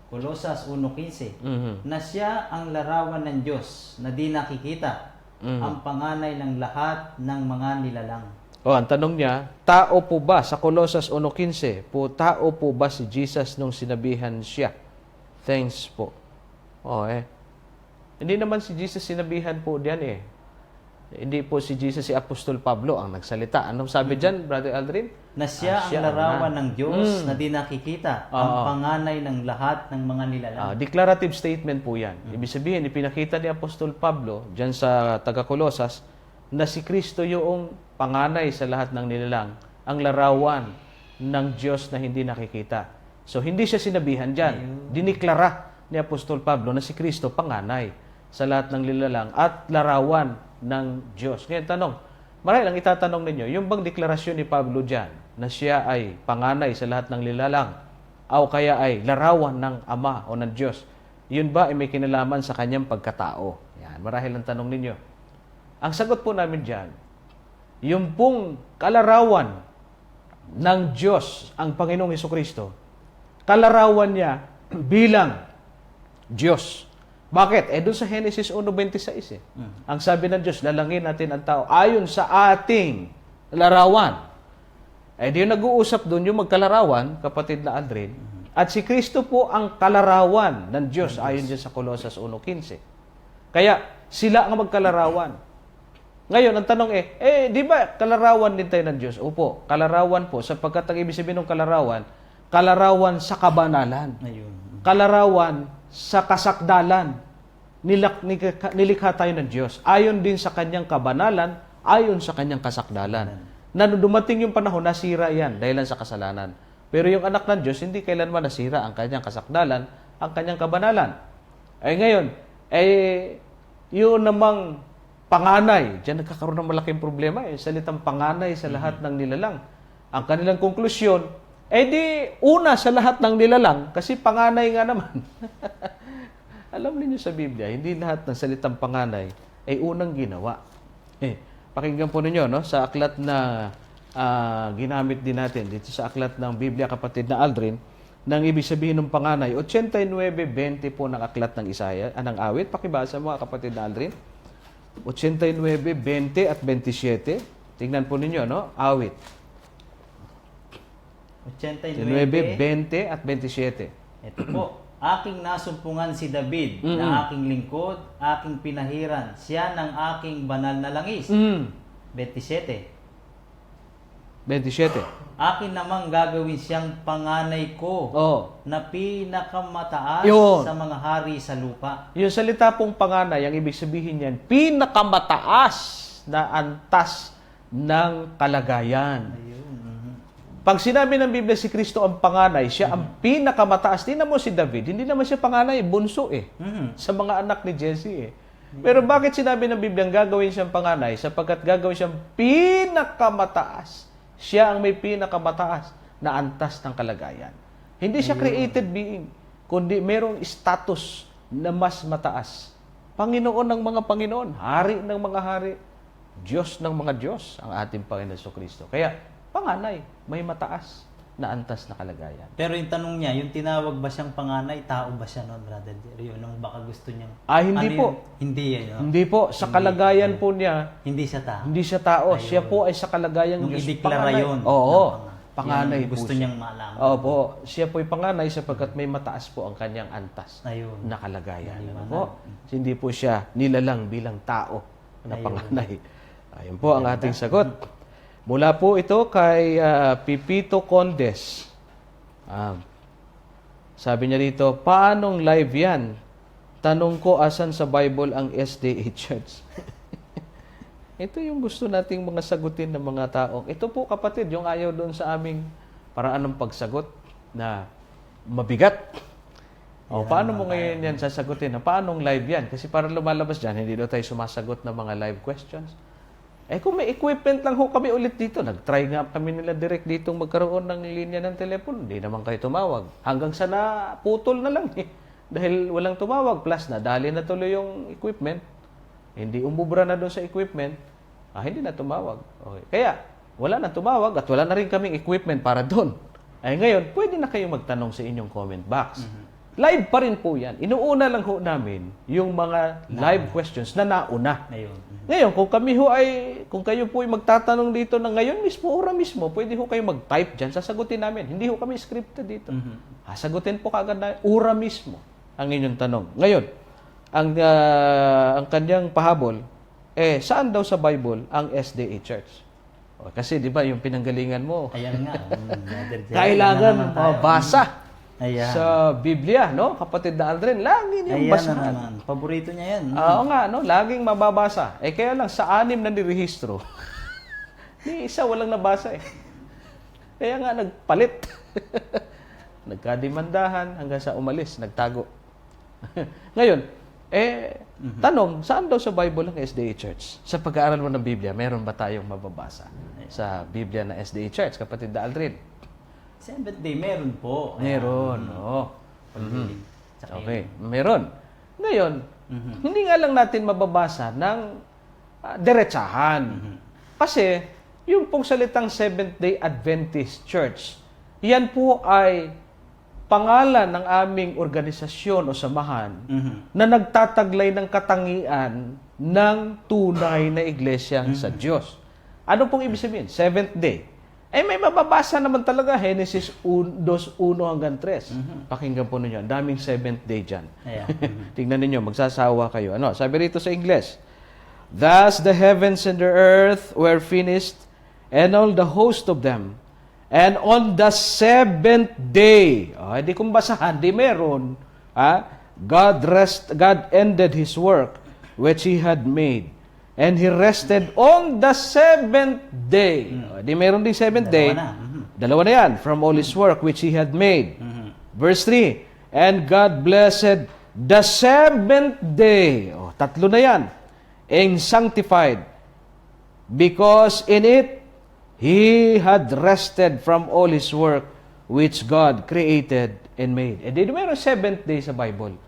Colosas 1:15, na siya ang larawan ng Diyos na di nakikita, ang panganay ng lahat ng mga nilalang. Ang tanong niya, tao po ba, sa Colosas 1:15, po, tao po ba si Jesus nung sinabihan siya? Thanks po. Hindi naman si Jesus sinabihan po diyan Hindi po si Jesus, si Apostol Pablo ang nagsalita. Anong sabi diyan, Brother Aldrin? Na siya ang larawan ng Diyos na di nakikita, ang panganay ng lahat ng mga nilalang. Declarative statement po yan. Ibig sabihin, ipinakita ni Apostol Pablo diyan sa taga-Colosas na si Kristo yung panganay sa lahat ng nilalang, ang larawan ng Diyos na hindi nakikita. So, hindi siya sinabihan diyan. Diniklara ni Apostol Pablo na si Kristo panganay sa lahat ng nilalang at larawan ng Diyos. Ngayon, tanong, marahil ang itatanong ninyo, yung bang deklarasyon ni Pablo dyan na siya ay panganay sa lahat ng nilalang o kaya ay larawan ng Ama o ng Diyos, yun ba ay may kinalaman sa kanyang pagkatao? Yan, marahil ang tanong ninyo. Ang sagot po namin dyan, yung pong kalarawan ng Diyos, ang Panginoong Hesukristo, kalarawan niya bilang Diyos. Bakit? Doon sa Genesis 1:26 ang sabi ng Diyos, lalangin natin ang tao ayon sa ating larawan. Di yung nag-uusap doon yung magkalarawan, kapatid na Aldrin, at si Kristo po ang kalarawan ng Diyos ayon dyan sa Colosas 1:15. Kaya sila ang magkalarawan. Ngayon, ang tanong di ba kalarawan din tayo ng Diyos? Opo, kalarawan po, sapagkat ang ibig sabihin ng kalarawan sa kabanalan. Ayun. Kalarawan sa kasakdalan. Nilikha tayo ng Diyos. Ayon din sa kanyang kabanalan, ayon sa kanyang kasakdalan. Na nung dumating yung panahon, nasira yan dahil lang sa kasalanan. Pero yung anak ng Diyos, hindi kailanman nasira ang kanyang kasakdalan, ang kanyang kabanalan. Ngayon, yun namang panganay, diyan nagkakaroon ng malaking problema salitang panganay sa lahat ng nilalang. Ang kanilang konklusyon, di una sa lahat ng nilalang, kasi panganay nga naman. Alam niyo sa Biblia, hindi lahat ng salitang panganay ay unang ginawa. Pakinggan po ninyo, no? Sa aklat na ginamit din natin, dito sa aklat ng Biblia, kapatid na Aldrin, nang ibig sabihin ng panganay, 89:20 po ng aklat ng Isaiah, ng awit. Pakibasa mo, kapatid na Aldrin. 89:20 at 27. Tingnan po ninyo, no? Awit. 89:20 at 27. Ito po. Aking nasumpungan si David na aking lingkod, aking pinahiran. Siya ng aking banal na langis. 27. Akin namang gagawin siyang panganay ko na pinakamataas sa mga hari sa lupa. Yung salita pong panganay, ang ibig sabihin niyan, pinakamataas na antas ng kalagayan. Pag sinabi ng Biblia si Kristo ang panganay, siya ang pinakamataas. Tingnan mo si David, hindi naman siya panganay, bunso sa mga anak ni Jesse Pero bakit sinabi ng Biblia ang gagawin siyang panganay? Sapagkat gagawin siyang pinakamataas. Siya ang may pinakamataas na antas ng kalagayan. Hindi siya created being, kundi merong status na mas mataas. Panginoon ng mga Panginoon, hari ng mga hari, Diyos ng mga Diyos, ang ating Panginoon Jesucristo. Kaya, panganay, may mataas na antas na kalagayan. Pero yung tanong niya, yung tinawag ba siyang panganay, tao ba siya noon, Brother Jerry? Yun, baka gusto niyang... Hindi po. Hindi yan, no? Hindi po. Sa kalagayan po niya, hindi siya tao. Hindi siya tao. Ayun. Siya po ay sa kalagayang Nung Diyos. ideklara yun. Oo. Panganay po gusto siya. niyang malaman. Opo. Siya po ay panganay sapagkat may mataas po ang kanyang antas na kalagayan. Po. Hindi po siya nilalang bilang tao na panganay. Ayun po ang ating sagot. Mula po ito kay Pipito Condes. Sabi niya dito, paanong live yan? Tanong ko, asan sa Bible ang SDA Church? Ito yung gusto nating mga sagutin ng mga taong. Ito po kapatid, yung ayaw doon sa aming paraan ng pagsagot na mabigat. Paano mo ngayon yan sasagutin? Paanong live yan? Kasi para lumalabas dyan, hindi daw tayo sumasagot ng mga live questions. Kung may equipment lang ho kami ulit dito, nag-try nga kami nila direct ditong magkaroon ng linya ng telepono, hindi naman kayo tumawag. Hanggang sa naputol na lang Dahil walang tumawag, plus nadali na tuloy yung equipment. Hindi umubra na doon sa equipment, hindi na tumawag. Okay. Kaya, wala na tumawag at wala na rin kaming equipment para doon. Ngayon, pwede na kayong magtanong sa inyong comment box. Live pa rin po yan. Inuuna lang ho namin yung mga live questions na nauna. Ngayon, kung kayo po ay magtatanong dito na ngayon mismo, ora mismo, pwede ho kayo mag-type dyan, sasagutin namin. Hindi ho kami scripted dito. Sagutin po kagad na ora mismo ang inyong tanong. Ngayon, ang kanyang pahabol, saan daw sa Bible ang SDA Church? Kasi di ba yung pinanggalingan mo, ayan nga. kailangan mabasa. Sa Biblia, no? Kapatid na Aldrin, lagi niyang basahan. Paborito niya yan. Oo nga, no? Laging mababasa. Kaya lang, sa 6 na nirehistro, ni isa walang nabasa Kaya nga, nagpalit. Nagkadimandahan hanggang sa umalis, nagtago. Ngayon, tanong, saan daw sa Bible ang SDA Church? Sa pag-aaral mo ng Biblia, meron ba tayong mababasa sa Biblia na SDA Church, kapatid na Aldrin? Seventh day, meron po. Meron, Okay, meron. Ngayon, hindi nga lang natin mababasa ng diretsahan. Kasi, yung pong salitang Seventh-day Adventist Church, yan po ay pangalan ng aming organisasyon o samahan na nagtataglay ng katangian ng tunay na iglesia sa Diyos. Ano pong ibig sabihin? Seventh day. May mababasa naman talaga Genesis 2:1 hanggang 3. Pakinggan po ninyo. Ang daming seventh day dyan. Ayan. Tingnan ninyo, magsasawa kayo. Ano? Sabi rito sa Ingles, "Thus the heavens and the earth were finished, and all the host of them. And on the seventh day," hindi kong basahan, di meron, God ended His work which He had made. And He rested on the seventh day. Di meron din seventh day. Dalawa na yan. From all His work which He had made. Verse 3, "And God blessed the seventh day." Tatlo na yan. "And sanctified, because in it He had rested from all His work which God created and made." Di meron seventh day sa Bible.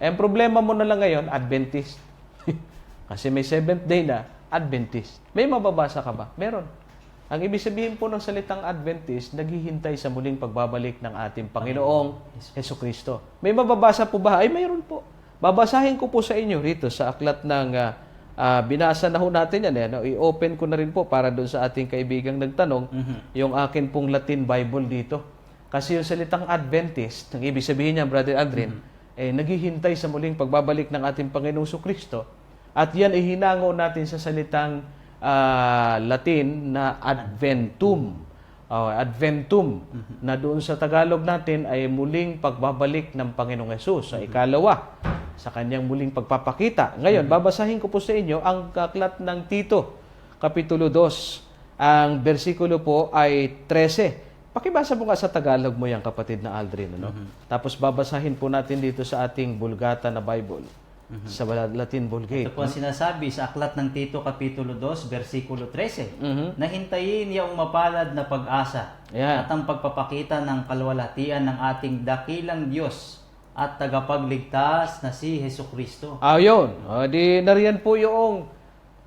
Ang problema mo na lang ngayon, Adventist. Kasi may seventh day na, Adventist. May mababasa ka ba? Meron. Ang ibig sabihin po ng salitang Adventist, naghihintay sa muling pagbabalik ng ating Panginoong Hesukristo. May mababasa po ba? Mayroon po. Babasahin ko po sa inyo rito sa aklat ng binasa na ho natin yan. I-open ko na rin po para doon sa ating kaibigang nagtanong, yung akin pong Latin Bible dito. Kasi yung salitang Adventist, ang ibig sabihin niya, Brother Aldrin, naghihintay sa muling pagbabalik ng ating Panginoong Hesukristo. At yan ay hinango natin sa salitang Latin na Adventum. Adventum, na doon sa Tagalog natin ay muling pagbabalik ng Panginoong Hesus. Sa ikalawa, sa kanyang muling pagpapakita. Ngayon, babasahin ko po sa inyo ang aklat ng Tito, Kapitulo 2. Ang bersikulo po ay 13. Pakibasa mo nga sa Tagalog mo yan, kapatid na Aldrin. Ano? Tapos babasahin po natin dito sa ating Bulgata na Bible. Sa Latin Vulgate. Ito po ang sinasabi sa aklat ng Tito Kapitulo 2, versikulo 13. "Nahintayin yaong mapalad na pag-asa at ang pagpapakita ng kalwalhatian ng ating dakilang Diyos at tagapagligtas na si Hesukristo." Yun. Di nariyan po yung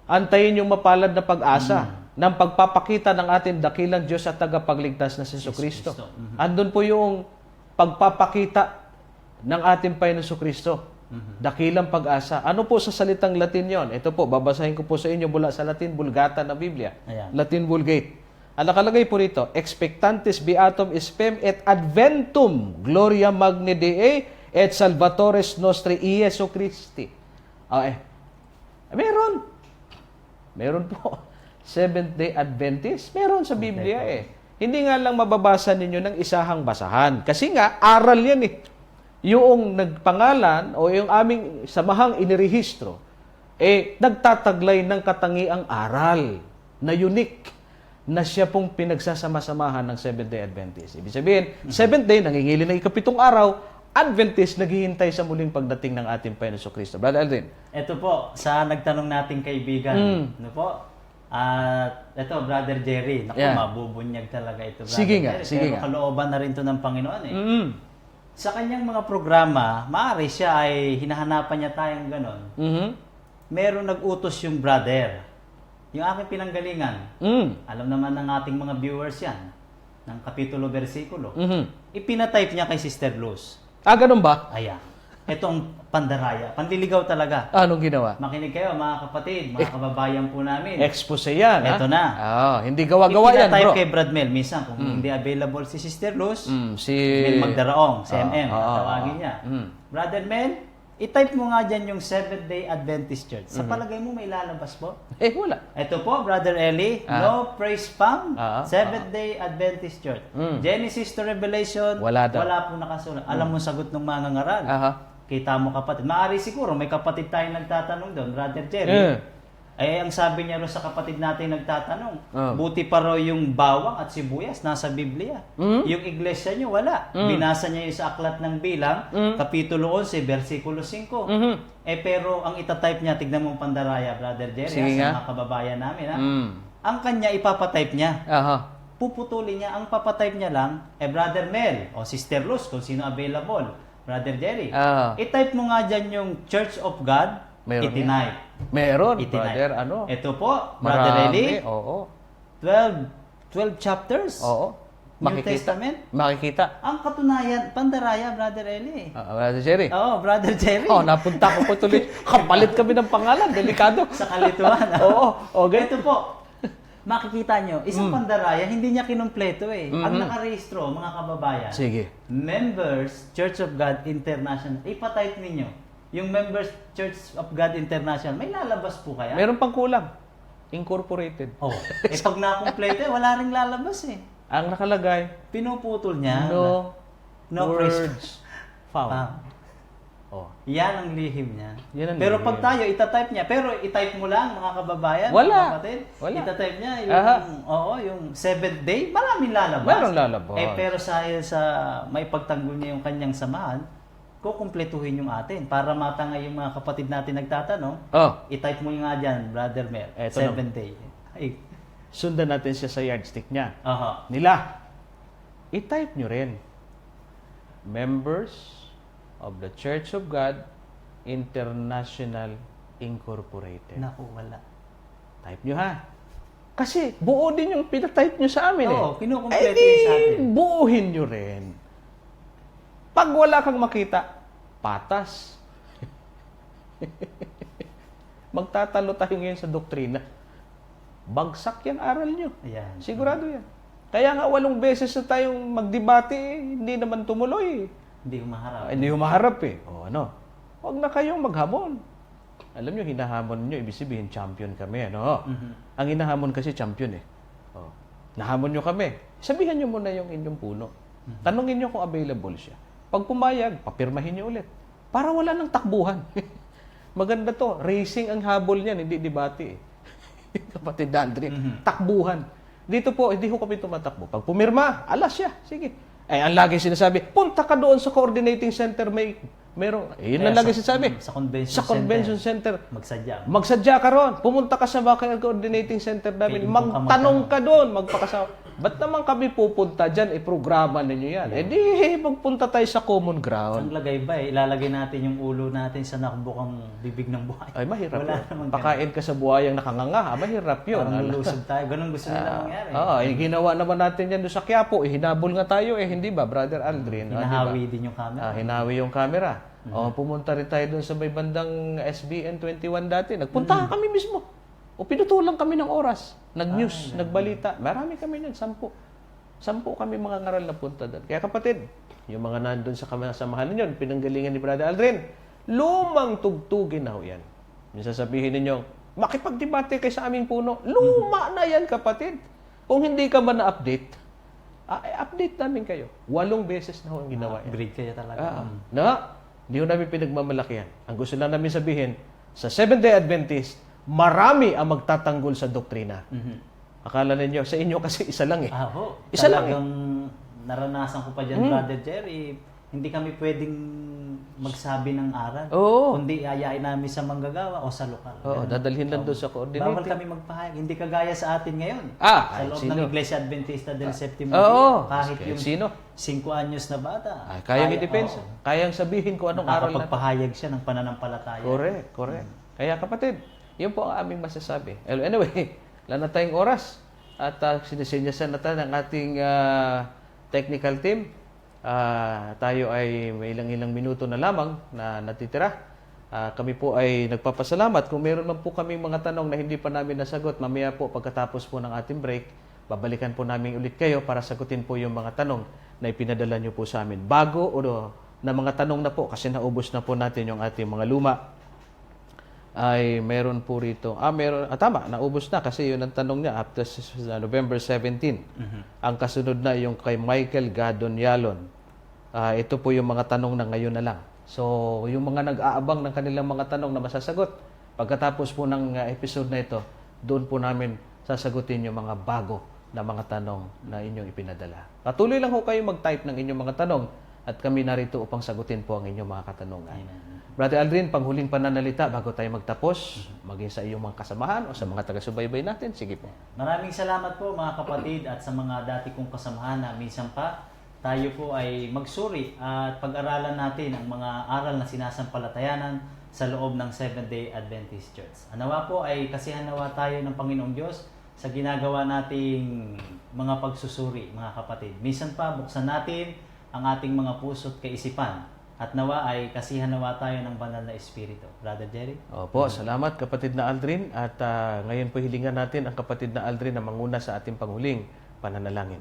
antayin yung mapalad na pag-asa ng pagpapakita ng ating dakilang Diyos at tagapagligtas na si Hesukristo. Andun po yung pagpapakita ng ating Panginoong Hesukristo. Dakilang pag-asa. Ano po sa salitang Latin yon? Ito po, babasahin ko po sa inyo mula sa Latin Vulgata na Biblia. Ayan. Latin Vulgate. Ang nakalagay po rito, "Expectantis beatum spem et adventum gloria magni Dei et salvatores nostri Iesu Christi." Meron. Meron po. Seventh-day Adventist. Meron sa Biblia Hindi nga lang mababasa ninyo ng isahang basahan. Kasi nga, aral yan yung nagpangalan o yung aming samahang inirehistro, nagtataglay ng katangiang aral na unique na siya pong pinagsasama-samahan ng Seventh-day Adventist. Ibig sabihin, Seventh Day, nangingili ng ikapitong araw, Adventist, naghihintay sa muling pagdating ng ating Panginoon Jesucristo. Brother Aldrin. Ito po, sa nagtanong nating kaibigan, ano po? Ito, Brother Jerry. Naku, mabubunyag talaga ito, Brother Sige nga, Jerry. sige Pero nga. kalooban na rin ito ng Panginoon Sa kanyang mga programa, maaari siya ay hinahanapan niya tayong ganon. Meron nag-utos yung brother. Yung aking pinanggalingan. Alam naman ng ating mga viewers yan. Ng kapitulo, versikulo. Ipinatype niya kay Sister Luz. Ganun ba? Ayan. Ito ang pandaraya. Panliligaw talaga. Anong ginawa? Makinig kayo, mga kapatid, mga kababayan po namin. Expose yan, Ito na. Hindi gawa-gawa yan, Ipinatype bro. kay Brad Mel. Minsan, kung hindi available si Sister Luz, Si Mel Magdaraong, si MM, tawagin niya. Brother Mel, i-type mo nga dyan yung Seventh-day Adventist Church. Sa palagay mo, may lalabas po? wala. Ito po, Brother Eli, no praise spam, Seventh-day Adventist Church. Genesis to Revelation, Wala daw. wala po nakasulat. Alam mo sagot ng mga ngaral. Kita mo kapatid. Maari siguro, may kapatid tayong nagtatanong doon, Brother Jerry. Ang sabi niya ro sa kapatid natin nagtatanong, buti pa raw yung bawang at sibuyas nasa Biblia. Yung iglesia niyo, wala. Binasa niya yung sa aklat ng Bilang, Kapitulo 11, versikulo 5. Pero ang itatype niya, tignan mo ang pandaraya, Brother Jerry, sa mga kababayan namin. Ang kanya, ipapatype niya. Puputulin niya, ang papatype niya lang, Brother Mel, o Sister Luz, kung sino available. Brother Jerry, i-type mo nga dyan yung Church of God, Meron Itinipe. Meron, Itinipe. brother, ano? Ito po, Brother Eli, Oo. 12 chapters. Oo. New Testament. Makikita. Ang katunayan, pandaraya, Brother Eli. Brother Jerry. Oo, Brother Jerry. Napunta ko po tuloy. Kapalit kami ng pangalan. Delikado. Sa kalituhan. Oo. Okay. Ito po, makikita nyo, isang pandaraya, hindi niya kinumpleto eh. Ang nakarehistro, mga kababayan, Sige. Members, Church of God International, ipatype ninyo. Yung Members, Church of God International, may lalabas po kaya? Meron pang kulang. Incorporated. Pag nakumpleto, wala ring lalabas eh. Ang nakalagay, Pinuputol niya. no words words found. Yan ang lihim niya. Yan ang Pero lihim. pag tayo, itatype niya. Pero itype mo lang, mga kababayan, Wala. mga kapatid. Wala. Itatype niya Aha. yung 7th day, maraming lalabas. Merong lalabas. Pero sa may pagtanggol niya yung kanyang samahan, kukumpletuhin yung atin. Para matangay yung mga kapatid natin nagtatanong, itype mo nga dyan, Brother Mer, Eto 7th day. Sundan natin siya sa yardstick niya. Aha. Nila. I-type nyo rin. Members of the Church of God International Incorporated. Naku, wala. Type nyo ha. Kasi buo din yung pinatype nyo sa amin Oo, kinukumpleto di, yun sa atin. buuhin nyo rin. Pag wala kang makita, patas. Magtatalo tayo ngayon sa doktrina. Bagsak yung aral nyo. Ayan. Sigurado yan. Kaya nga 8 beses na tayong magdebate, hindi naman tumuloy. Hindi humaharap. Hindi humaharap eh. Huwag na kayong maghamon. Alam nyo, hinahamon nyo, ibig sabihin, champion kami. Ang hinahamon kasi champion eh. Nahamon nyo kami. Sabihan nyo muna yung inyong puno. Tanungin nyo kung available siya. Pag pumayag, papirmahin nyo ulit. Para wala nang takbuhan. Maganda to. Racing ang habol niyan, hindi debate eh. Kapatid Dandre, takbuhan. Dito po, hindi ko kami tumatakbo. Pag pumirma, alas siya. Sige. Ang lagi sinasabi, punta ka doon sa coordinating center, yun ang lagi sinasabi. Sa convention center. Magsadya. Magsadya ka ron. Pumunta ka sa Bacchanal Coordinating Center namin. Pwede Magtanong ka doon. Magpakasama. Ba't naman kami pupunta dyan? Programa ninyo yan. Di, magpunta tayo sa common ground. Ang lagay ba ilalagay natin yung ulo natin sa nakbukang bibig ng buhay. Ay, mahirap Wala yun. namang Pakain ka sa buhayang nakanganga. Mahirap yun. Parang lulusog tayo. Ganun gusto nila mangyari. Ginawa naman natin yan doon sa Quiapo. Hinabol nga tayo hindi ba, Brother Aldrin? Hinahawi din yung camera. Hinawi yung camera. Pumunta rin tayo doon sa may bandang SBN 21 dati. Nagpunta kami mismo. Pinutulang kami ng oras. Nag-news, nagbalita. Marami kami niyan, 10. 10 kami mga ngaral na punta doon. Kaya kapatid, yung mga nandun sa samahan ninyo, pinanggalingan ni Brother Aldrin, lumang tugtugin na ho yan. Yung sasabihin ninyo, makipagdebate kayo sa aming puno. Luma na yan, kapatid. Kung hindi ka man na-update, update namin kayo. 8 beses na ho ang ginawa yan. Breed kayo talaga. Hindi ho namin pinagmamalakihan. Ang gusto lang namin sabihin, sa Seventh-day Adventist, marami ang magtatanggol sa doktrina. Akala ninyo, sa inyo kasi isa lang eh. Isa lang eh. Talagang naranasan ko pa dyan, Brother Jerry. Hindi kami pwedeng magsabi ng aral. Kundi ayain namin sa manggagawa o sa lokal. Dadalhin lang doon sa coordinating. Bawal kami magpahayag. Hindi kagaya sa atin ngayon. Sa loob ng Iglesia Adventista del Septimo Dia, kahit yung 5 anyos na bata. Kayang i-depensa. Kayang sabihin ko anong aral na. Nakakapagpahayag siya ng pananampalataya. Correct. Kaya kapatid, yun po ang aming masasabi. Anyway, wala na tayong oras. At sinisinyasan na tayo ng ating technical team. Tayo ay may ilang minuto na lamang na natitira. Kami po ay nagpapasalamat. Kung meron man po kami mga tanong na hindi pa namin nasagot, mamaya po pagkatapos po ng ating break, babalikan po namin ulit kayo para sagutin po yung mga tanong na ipinadala nyo po sa amin. Bago na mga tanong na po, kasi naubos na po natin yung ating mga luma, ay meron po rito. Tama, naubos na kasi yun ang tanong niya after November 17. Ang kasunod na yung kay Michael Gadon Yalon. Ito po yung mga tanong na ngayon na lang. So, yung mga nag-aabang ng kanilang mga tanong na masasagot, pagkatapos po ng episode na ito, doon po namin sasagutin yung mga bago na mga tanong na inyong ipinadala. Patuloy lang ho kayo mag-type ng inyong mga tanong at kami narito upang sagutin po ang inyong mga katanungan. Brother Aldrin, panghuling pananalita bago tayo magtapos, maging sa iyong mga kasamahan o sa mga taga-subaybay natin. Sige po. Maraming salamat po mga kapatid at sa mga dati kong kasamahan na minsan pa tayo po ay magsuri at pag-aralan natin ang mga aral na sinasampalatayanan sa loob ng Seventh-day Adventist Church. Nawa po ay kasihan nawa tayo ng Panginoong Diyos sa ginagawa nating mga pagsusuri, mga kapatid. Minsan pa, buksan natin ang ating mga puso't kaisipan. At nawa ay kasihan nawa tayo ng banal na Espiritu. Brother Jerry? Opo, salamat kapatid na Aldrin. At ngayon po hilingan natin ang kapatid na Aldrin na manguna sa ating panghuling pananalangin.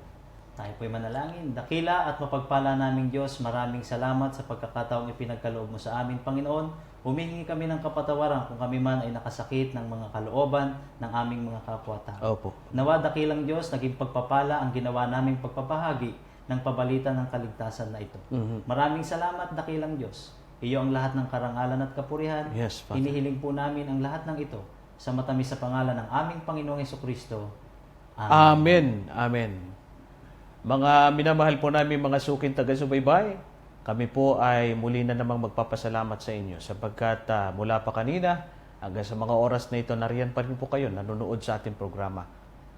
Tayo po'y manalangin. Dakila at mapagpala naming Diyos, maraming salamat sa pagkakataong ipinagkaloob mo sa amin, Panginoon. Humihingi kami ng kapatawaran kung kami man ay nakasakit ng mga kalooban ng aming mga kapwa-tao. Opo. Nawa dakilang Diyos, naging pagpapala ang ginawa naming pagpapahagi ng pabalita ng kaligtasan na ito. Maraming salamat, dakilang Diyos. Iyo ang lahat ng karangalan at kapurihan. Yes, Father. Hinihiling po namin ang lahat ng ito sa matamis sa pangalan ng aming Panginoong Hesukristo. Amen. Amen. Mga minamahal po namin mga suking taga-subaybay, kami po ay muli na namang magpapasalamat sa inyo sapagkat mula pa kanina hanggang sa mga oras na ito nariyan pa rin po kayo nanonood sa ating programa.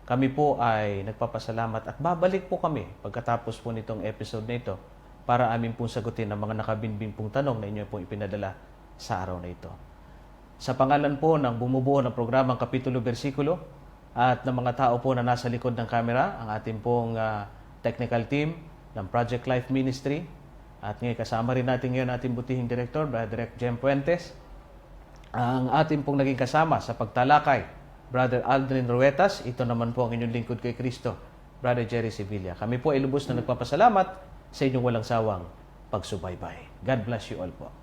Kami po ay nagpapasalamat at babalik po kami pagkatapos po nitong episode na ito para amin pong sagutin ang mga nakabinbing pong tanong na inyo pong ipinadala sa araw na ito. Sa pangalan po ng bumubuo ng programang Kapitulo Bersikulo at ng mga tao po na nasa likod ng camera, ang ating pong technical team ng Project Life Ministry, at ngayon kasama rin natin ngayon ating butihing director, Brother Jem Puentes, ang ating pong naging kasama sa pagtalakay, Brother Aldrin Ruetas. Ito naman po ang inyong lingkod kay Kristo, Brother Jerry Sevilla. Kami po ay lubos na nagpapasalamat sa inyong walang sawang pagsubaybay. God bless you all po.